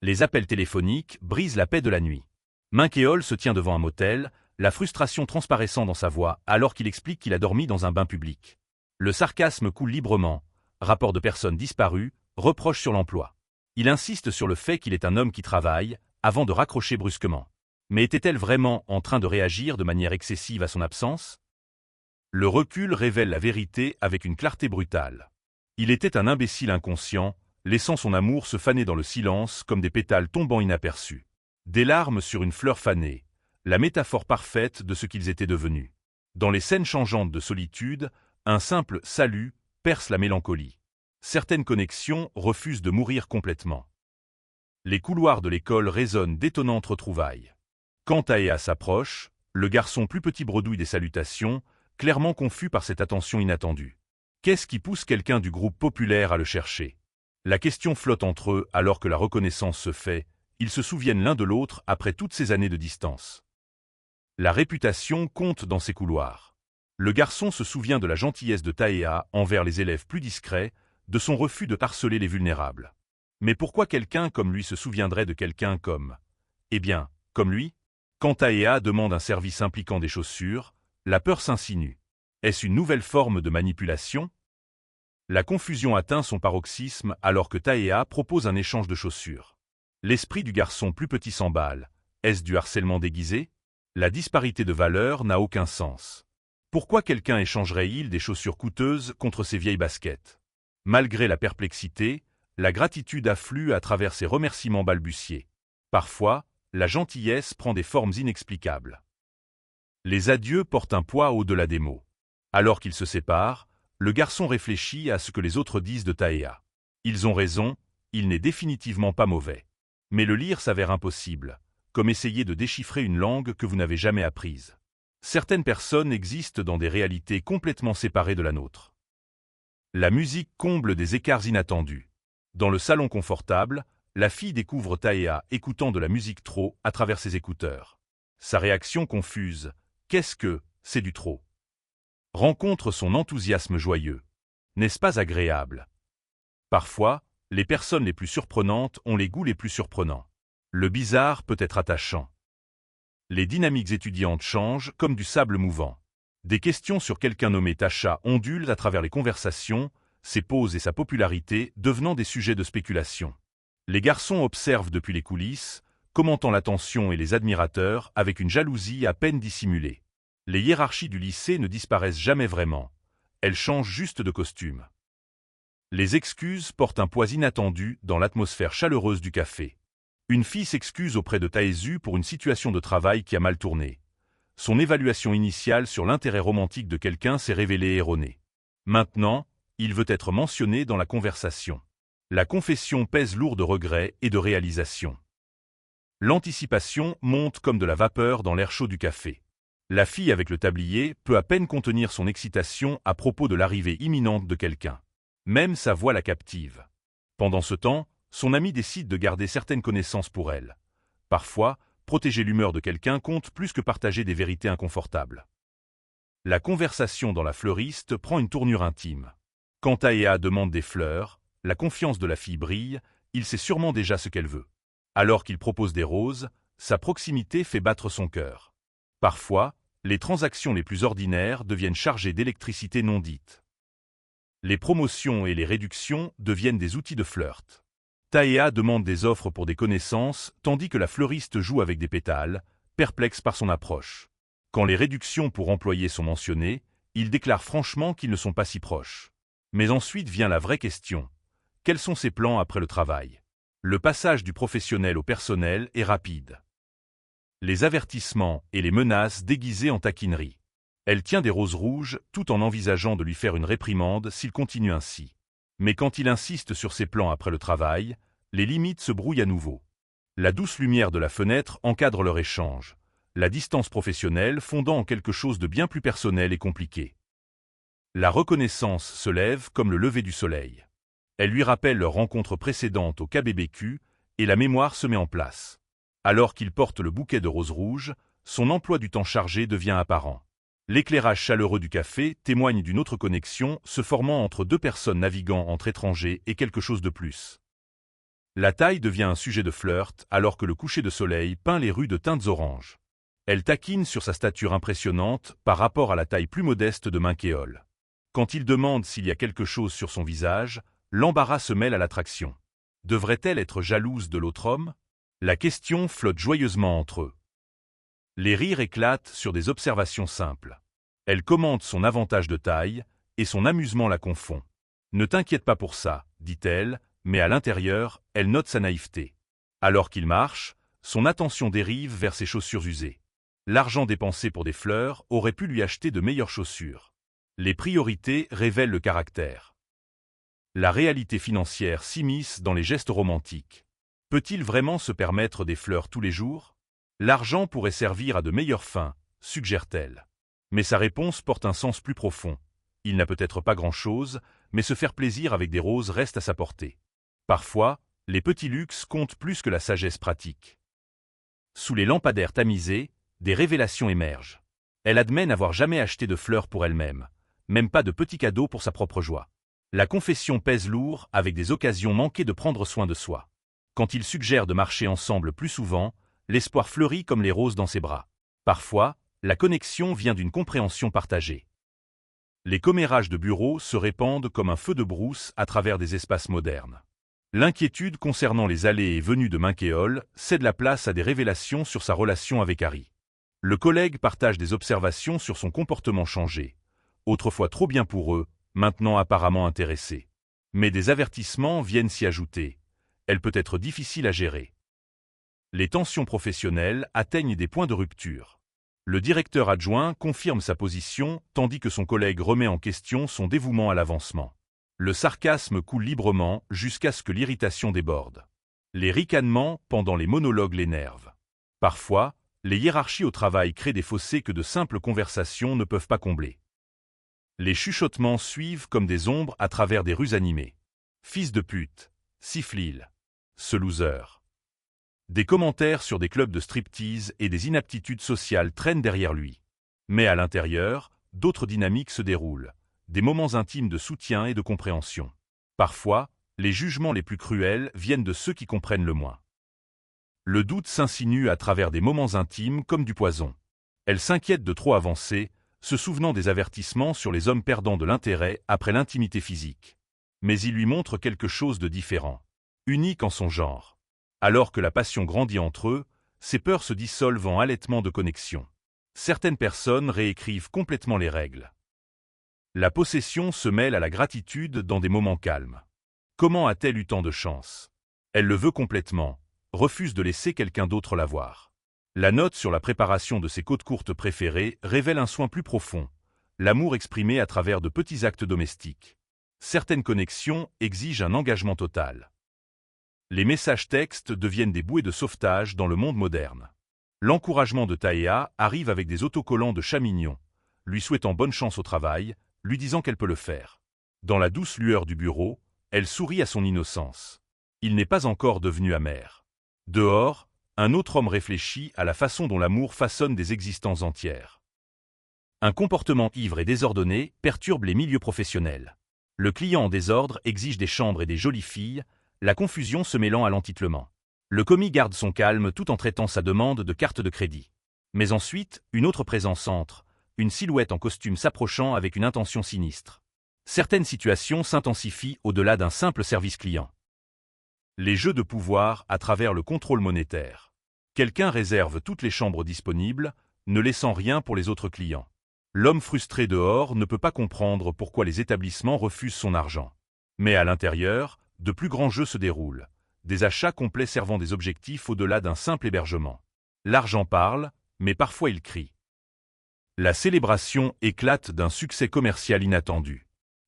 Les appels téléphoniques brisent la paix de la nuit. Minkeol se tient devant un motel, la frustration transparaissant dans sa voix alors qu'il explique qu'il a dormi dans un bain public. Le sarcasme coule librement, rapport de personnes disparues, reproches sur l'emploi. Il insiste sur le fait qu'il est un homme qui travaille, avant de raccrocher brusquement. Mais était-elle vraiment en train de réagir de manière excessive à son absence? Le recul révèle la vérité avec une clarté brutale. Il était un imbécile inconscient, laissant son amour se faner dans le silence comme des pétales tombant inaperçus. Des larmes sur une fleur fanée, la métaphore parfaite de ce qu'ils étaient devenus. Dans les scènes changeantes de solitude, un simple « salut » perce la mélancolie. Certaines connexions refusent de mourir complètement. Les couloirs de l'école résonnent d'étonnantes retrouvailles. Quand Taïa s'approche, le garçon plus petit bredouille des salutations, clairement confus par cette attention inattendue. Qu'est-ce qui pousse quelqu'un du groupe populaire à le chercher? La question flotte entre eux alors que la reconnaissance se fait, ils se souviennent l'un de l'autre après toutes ces années de distance. La réputation compte dans ces couloirs. Le garçon se souvient de la gentillesse de Taïa envers les élèves plus discrets, de son refus de harceler les vulnérables. Mais pourquoi quelqu'un comme lui se souviendrait de quelqu'un comme... Eh bien, comme lui? Quand Taïa demande un service impliquant des chaussures, la peur s'insinue. Est-ce une nouvelle forme de manipulation? La confusion atteint son paroxysme alors que Taïa propose un échange de chaussures. L'esprit du garçon plus petit s'emballe. Est-ce du harcèlement déguisé? La disparité de valeur n'a aucun sens. Pourquoi quelqu'un échangerait-il des chaussures coûteuses contre ses vieilles baskets? Malgré la perplexité, la gratitude afflue à travers ses remerciements balbutiés. Parfois, la gentillesse prend des formes inexplicables. Les adieux portent un poids au-delà des mots. Alors qu'ils se séparent, le garçon réfléchit à ce que les autres disent de Taïa. Ils ont raison, il n'est définitivement pas mauvais. Mais le lire s'avère impossible, comme essayer de déchiffrer une langue que vous n'avez jamais apprise. Certaines personnes existent dans des réalités complètement séparées de la nôtre. La musique comble des écarts inattendus. Dans le salon confortable, la fille découvre Taïa écoutant de la musique trop à travers ses écouteurs. Sa réaction confuse. Qu'est-ce que c'est du trop? Rencontre son enthousiasme joyeux. N'est-ce pas agréable? Parfois, les personnes les plus surprenantes ont les goûts les plus surprenants. Le bizarre peut être attachant. Les dynamiques étudiantes changent comme du sable mouvant. Des questions sur quelqu'un nommé Tasha ondulent à travers les conversations, ses poses et sa popularité devenant des sujets de spéculation. Les garçons observent depuis les coulisses, commentant l'attention et les admirateurs avec une jalousie à peine dissimulée. Les hiérarchies du lycée ne disparaissent jamais vraiment. Elles changent juste de costume. Les excuses portent un poids inattendu dans l'atmosphère chaleureuse du café. Une fille s'excuse auprès de Taezu pour une situation de travail qui a mal tourné. Son évaluation initiale sur l'intérêt romantique de quelqu'un s'est révélée erronée. Maintenant, il veut être mentionné dans la conversation. La confession pèse lourd de regrets et de réalisations. L'anticipation monte comme de la vapeur dans l'air chaud du café. La fille avec le tablier peut à peine contenir son excitation à propos de l'arrivée imminente de quelqu'un. Même sa voix la captive. Pendant ce temps, son ami décide de garder certaines connaissances pour elle. Parfois, protéger l'humeur de quelqu'un compte plus que partager des vérités inconfortables. La conversation dans la fleuriste prend une tournure intime. Quand Taïa demande des fleurs, la confiance de la fille brille, il sait sûrement déjà ce qu'elle veut. Alors qu'il propose des roses, sa proximité fait battre son cœur. Parfois, les transactions les plus ordinaires deviennent chargées d'électricité non dite. Les promotions et les réductions deviennent des outils de flirt. Taïa demande des offres pour des connaissances, tandis que la fleuriste joue avec des pétales, perplexe par son approche. Quand les réductions pour employés sont mentionnées, il déclare franchement qu'ils ne sont pas si proches. Mais ensuite vient la vraie question. Quels sont ses plans après le travail? Le passage du professionnel au personnel est rapide. Les avertissements et les menaces déguisées en taquinerie. Elle tient des roses rouges tout en envisageant de lui faire une réprimande s'il continue ainsi. Mais quand il insiste sur ses plans après le travail, les limites se brouillent à nouveau. La douce lumière de la fenêtre encadre leur échange, la distance professionnelle fondant en quelque chose de bien plus personnel et compliqué. La reconnaissance se lève comme le lever du soleil. Elle lui rappelle leur rencontre précédente au KBBQ et la mémoire se met en place. Alors qu'il porte le bouquet de roses rouges, son emploi du temps chargé devient apparent. L'éclairage chaleureux du café témoigne d'une autre connexion se formant entre deux personnes naviguant entre étrangers et quelque chose de plus. La taille devient un sujet de flirt alors que le coucher de soleil peint les rues de teintes oranges. Elle taquine sur sa stature impressionnante par rapport à la taille plus modeste de Minkeol. Quand il demande s'il y a quelque chose sur son visage, l'embarras se mêle à l'attraction. Devrait-elle être jalouse de l'autre homme? La question flotte joyeusement entre eux. Les rires éclatent sur des observations simples. Elle commente son avantage de taille, et son amusement la confond. Ne t'inquiète pas pour ça, dit-elle, mais à l'intérieur, elle note sa naïveté. Alors qu'il marche, son attention dérive vers ses chaussures usées. L'argent dépensé pour des fleurs aurait pu lui acheter de meilleures chaussures. Les priorités révèlent le caractère. La réalité financière s'immisce dans les gestes romantiques. Peut-il vraiment se permettre des fleurs tous les jours? L'argent pourrait servir à de meilleures fins, suggère-t-elle. Mais sa réponse porte un sens plus profond. Il n'a peut-être pas grand-chose, mais se faire plaisir avec des roses reste à sa portée. Parfois, les petits luxes comptent plus que la sagesse pratique. Sous les lampadaires tamisés, des révélations émergent. Elle admet n'avoir jamais acheté de fleurs pour elle-même, même pas de petits cadeaux pour sa propre joie. La confession pèse lourd avec des occasions manquées de prendre soin de soi. Quand il suggère de marcher ensemble plus souvent, l'espoir fleurit comme les roses dans ses bras. Parfois, la connexion vient d'une compréhension partagée. Les commérages de bureau se répandent comme un feu de brousse à travers des espaces modernes. L'inquiétude concernant les allées et venues de Minkeol cède la place à des révélations sur sa relation avec Harry. Le collègue partage des observations sur son comportement changé. Autrefois trop bien pour eux, maintenant apparemment intéressé. Mais des avertissements viennent s'y ajouter. Elle peut être difficile à gérer. Les tensions professionnelles atteignent des points de rupture. Le directeur adjoint confirme sa position tandis que son collègue remet en question son dévouement à l'avancement. Le sarcasme coule librement jusqu'à ce que l'irritation déborde. Les ricanements pendant les monologues l'énervent. Parfois, les hiérarchies au travail créent des fossés que de simples conversations ne peuvent pas combler. Les chuchotements suivent comme des ombres à travers des rues animées. Fils de pute, siffle-il. Ce loser. Des commentaires sur des clubs de striptease et des inaptitudes sociales traînent derrière lui. Mais à l'intérieur, d'autres dynamiques se déroulent, des moments intimes de soutien et de compréhension. Parfois, les jugements les plus cruels viennent de ceux qui comprennent le moins. Le doute s'insinue à travers des moments intimes comme du poison. Elle s'inquiète de trop avancer, se souvenant des avertissements sur les hommes perdant de l'intérêt après l'intimité physique. Mais il lui montre quelque chose de différent, unique en son genre. Alors que la passion grandit entre eux, ses peurs se dissolvent en halètements de connexion. Certaines personnes réécrivent complètement les règles. La possession se mêle à la gratitude dans des moments calmes. Comment a-t-elle eu tant de chance? Elle le veut complètement, refuse de laisser quelqu'un d'autre l'avoir. La note sur la préparation de ses côtes courtes préférées révèle un soin plus profond, l'amour exprimé à travers de petits actes domestiques. Certaines connexions exigent un engagement total. Les messages textes deviennent des bouées de sauvetage dans le monde moderne. L'encouragement de Taea arrive avec des autocollants de chat mignon, lui souhaitant bonne chance au travail, lui disant qu'elle peut le faire. Dans la douce lueur du bureau, elle sourit à son innocence. Il n'est pas encore devenu amer. Dehors, un autre homme réfléchit à la façon dont l'amour façonne des existences entières. Un comportement ivre et désordonné perturbe les milieux professionnels. Le client en désordre exige des chambres et des jolies filles, la confusion se mêlant à l'entitlement. Le commis garde son calme tout en traitant sa demande de carte de crédit. Mais ensuite, une autre présence entre, une silhouette en costume s'approchant avec une intention sinistre. Certaines situations s'intensifient au-delà d'un simple service client. Les jeux de pouvoir à travers le contrôle monétaire. Quelqu'un réserve toutes les chambres disponibles, ne laissant rien pour les autres clients. L'homme frustré dehors ne peut pas comprendre pourquoi les établissements refusent son argent. Mais à l'intérieur, de plus grands jeux se déroulent, des achats complets servant des objectifs au-delà d'un simple hébergement. L'argent parle, mais parfois il crie. La célébration éclate d'un succès commercial inattendu.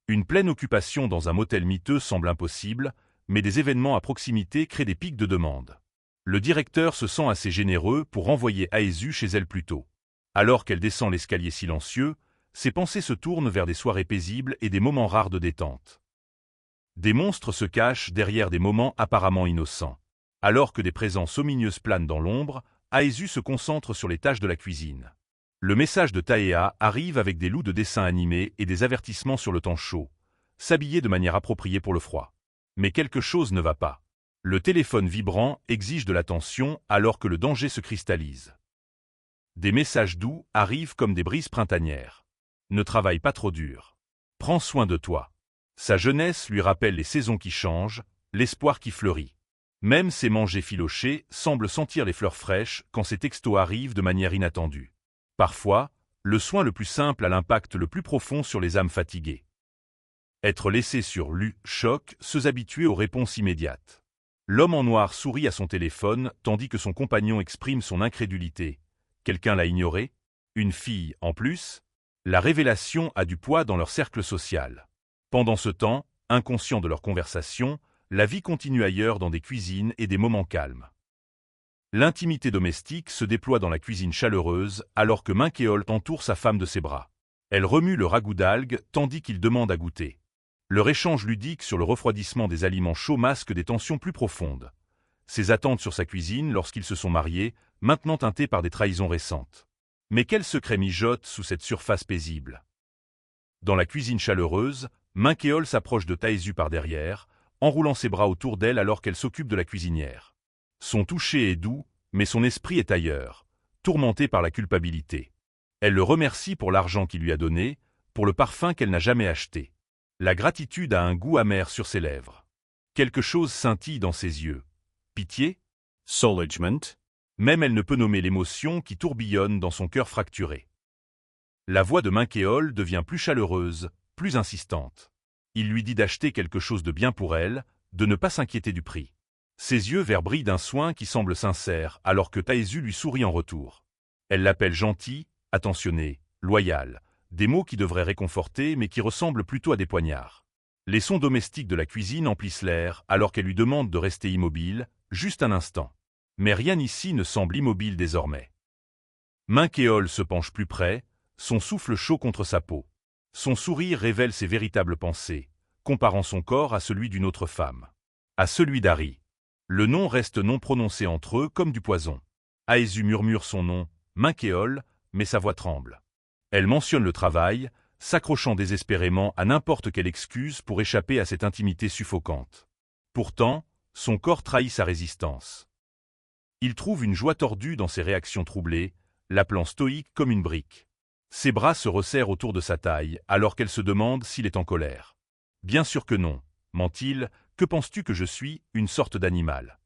Une pleine occupation dans un motel miteux semble impossible, mais des événements à proximité créent des pics de demande. Le directeur se sent assez généreux pour renvoyer Aesu chez elle plus tôt. Alors qu'elle descend l'escalier silencieux, ses pensées se tournent vers des soirées paisibles et des moments rares de détente. Des monstres se cachent derrière des moments apparemment innocents. Alors que des présences omineuses planent dans l'ombre, Aesu se concentre sur les tâches de la cuisine. Le message de Taea arrive avec des loups de dessins animés et des avertissements sur le temps chaud. S'habiller de manière appropriée pour le froid. Mais quelque chose ne va pas. Le téléphone vibrant exige de l'attention alors que le danger se cristallise. Des messages doux arrivent comme des brises printanières. Ne travaille pas trop dur. Prends soin de toi. Sa jeunesse lui rappelle les saisons qui changent, l'espoir qui fleurit. Même ses manches effilochées semblent sentir les fleurs fraîches quand ces textos arrivent de manière inattendue. Parfois, le soin le plus simple a l'impact le plus profond sur les âmes fatiguées. Être laissé sur choc ceux habitués aux réponses immédiates. L'homme en noir sourit à son téléphone tandis que son compagnon exprime son incrédulité. Quelqu'un l'a ignoré? Une fille, en plus? La révélation a du poids dans leur cercle social. Pendant ce temps, inconscients de leur conversation, la vie continue ailleurs dans des cuisines et des moments calmes. L'intimité domestique se déploie dans la cuisine chaleureuse alors que Minkeol entoure sa femme de ses bras. Elle remue le ragoût d'algues tandis qu'il demande à goûter. Leur échange ludique sur le refroidissement des aliments chauds masque des tensions plus profondes. Ses attentes sur sa cuisine lorsqu'ils se sont mariés, maintenant teintées par des trahisons récentes. Mais quel secret mijote sous cette surface paisible? Dans la cuisine chaleureuse, Minkeol s'approche de Taesu par derrière, enroulant ses bras autour d'elle alors qu'elle s'occupe de la cuisinière. Son toucher est doux, mais son esprit est ailleurs, tourmenté par la culpabilité. Elle le remercie pour l'argent qu'il lui a donné, pour le parfum qu'elle n'a jamais acheté. La gratitude a un goût amer sur ses lèvres. Quelque chose scintille dans ses yeux. Pitié? Soulagement? Même elle ne peut nommer l'émotion qui tourbillonne dans son cœur fracturé. La voix de Minkeol devient plus chaleureuse, plus insistante. Il lui dit d'acheter quelque chose de bien pour elle, de ne pas s'inquiéter du prix. Ses yeux verts brillent d'un soin qui semble sincère, alors que Taesu lui sourit en retour. Elle l'appelle gentil, attentionné, loyal, des mots qui devraient réconforter mais qui ressemblent plutôt à des poignards. Les sons domestiques de la cuisine emplissent l'air alors qu'elle lui demande de rester immobile, juste un instant. Mais rien ici ne semble immobile désormais. Minkeol se penche plus près, son souffle chaud contre sa peau. Son sourire révèle ses véritables pensées, comparant son corps à celui d'une autre femme. À celui d'Ari. Le nom reste non prononcé entre eux comme du poison. Taesu murmure son nom, Minkeol, mais sa voix tremble. Elle mentionne le travail, s'accrochant désespérément à n'importe quelle excuse pour échapper à cette intimité suffocante. Pourtant, son corps trahit sa résistance. Il trouve une joie tordue dans ses réactions troublées, l'appelant stoïque comme une brique. Ses bras se resserrent autour de sa taille, alors qu'elle se demande s'il est en colère. Bien sûr que non, ment-il, que penses-tu que je suis, une sorte d'animal?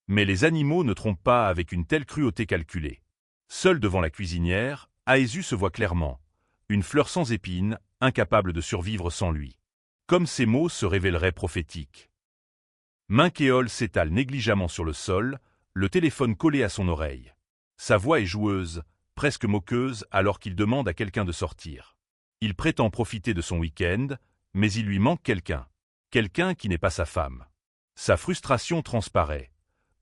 Mais les animaux ne trompent pas avec une telle cruauté calculée. Seul devant la cuisinière, Taesu se voit clairement, une fleur sans épines, incapable de survivre sans lui. Comme ces mots se révéleraient prophétiques. Minkeol s'étale négligemment sur le sol, le téléphone collé à son oreille. Sa voix est joueuse, presque moqueuse alors qu'il demande à quelqu'un de sortir. Il prétend profiter de son week-end, mais il lui manque quelqu'un. Quelqu'un qui n'est pas sa femme. Sa frustration transparaît.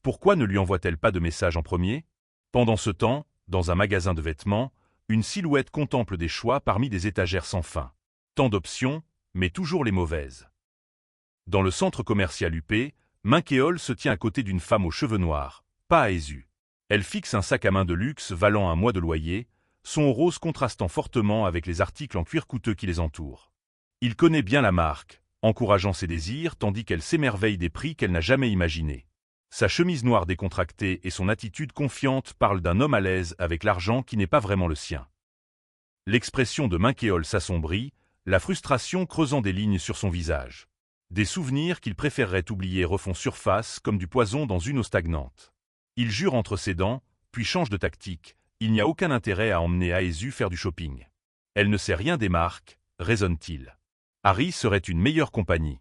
Pourquoi ne lui envoie-t-elle pas de message en premier? Pendant ce temps, dans un magasin de vêtements, une silhouette contemple des choix parmi des étagères sans fin. Tant d'options, mais toujours les mauvaises. Dans le centre commercial huppé, Minkeol se tient à côté d'une femme aux cheveux noirs, pas Taesu. Elle fixe un sac à main de luxe valant un mois de loyer, son rose contrastant fortement avec les articles en cuir coûteux qui les entourent. Il connaît bien la marque, encourageant ses désirs tandis qu'elle s'émerveille des prix qu'elle n'a jamais imaginés. Sa chemise noire décontractée et son attitude confiante parlent d'un homme à l'aise avec l'argent qui n'est pas vraiment le sien. L'expression de Minkeol s'assombrit, la frustration creusant des lignes sur son visage. Des souvenirs qu'il préférerait oublier refont surface comme du poison dans une eau stagnante. Il jure entre ses dents, puis change de tactique. Il n'y a aucun intérêt à emmener Taesu faire du shopping. Elle ne sait rien des marques, raisonne-t-il. Ari serait une meilleure compagnie.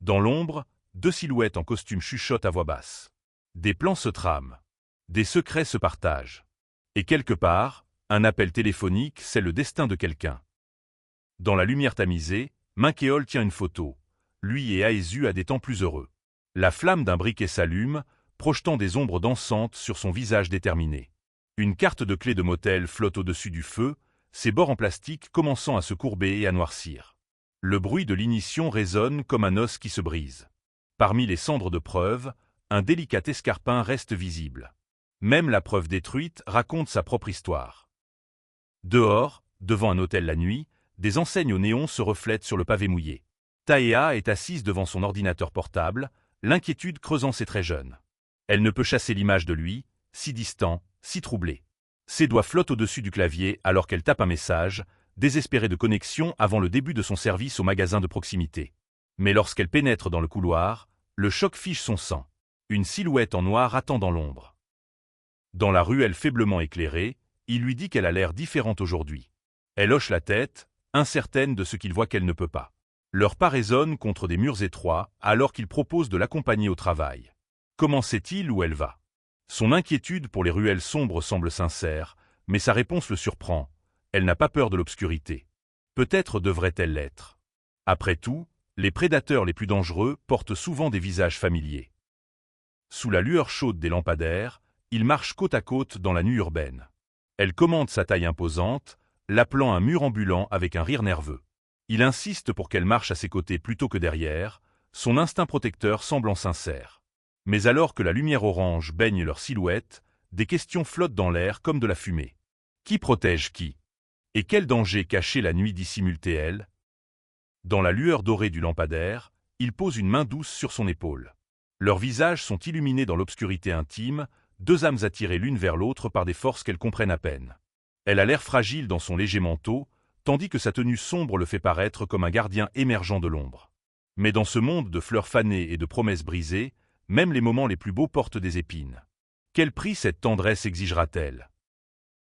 Dans l'ombre, deux silhouettes en costume chuchotent à voix basse. Des plans se trament. Des secrets se partagent. Et quelque part, un appel téléphonique, c'est le destin de quelqu'un. Dans la lumière tamisée, Minkeol tient une photo. Lui et Taesu à des temps plus heureux. La flamme d'un briquet s'allume, projetant des ombres dansantes sur son visage déterminé. Une carte de clé de motel flotte au-dessus du feu, ses bords en plastique commençant à se courber et à noircir. Le bruit de l'ignition résonne comme un os qui se brise. Parmi les cendres de preuve, un délicat escarpin reste visible. Même la preuve détruite raconte sa propre histoire. Dehors, devant un hôtel la nuit, des enseignes au néon se reflètent sur le pavé mouillé. Taea est assise devant son ordinateur portable, l'inquiétude creusant ses traits jeunes. Elle ne peut chasser l'image de lui, si distant, si troublé. Ses doigts flottent au-dessus du clavier alors qu'elle tape un message, désespérée de connexion avant le début de son service au magasin de proximité. Mais lorsqu'elle pénètre dans le couloir, le choc fige son sang. Une silhouette en noir attend dans l'ombre. Dans la ruelle faiblement éclairée, il lui dit qu'elle a l'air différente aujourd'hui. Elle hoche la tête, incertaine de ce qu'il voit qu'elle ne peut pas. Leur pas résonne contre des murs étroits alors qu'il propose de l'accompagner au travail. Comment sait-il où elle va? Son inquiétude pour les ruelles sombres semble sincère, mais sa réponse le surprend. Elle n'a pas peur de l'obscurité. Peut-être devrait-elle l'être. Après tout, les prédateurs les plus dangereux portent souvent des visages familiers. Sous la lueur chaude des lampadaires, il marche côte à côte dans la nuit urbaine. Elle commande sa taille imposante, l'appelant un mur ambulant avec un rire nerveux. Il insiste pour qu'elle marche à ses côtés plutôt que derrière, son instinct protecteur semblant sincère. Mais alors que la lumière orange baigne leur silhouette, des questions flottent dans l'air comme de la fumée. Qui protège qui? Et quel danger caché la nuit dissimule-t-elle? Dans la lueur dorée du lampadaire, il pose une main douce sur son épaule. Leurs visages sont illuminés dans l'obscurité intime, deux âmes attirées l'une vers l'autre par des forces qu'elles comprennent à peine. Elle a l'air fragile dans son léger manteau, tandis que sa tenue sombre le fait paraître comme un gardien émergeant de l'ombre. Mais dans ce monde de fleurs fanées et de promesses brisées, même les moments les plus beaux portent des épines. Quel prix cette tendresse exigera-t-elle?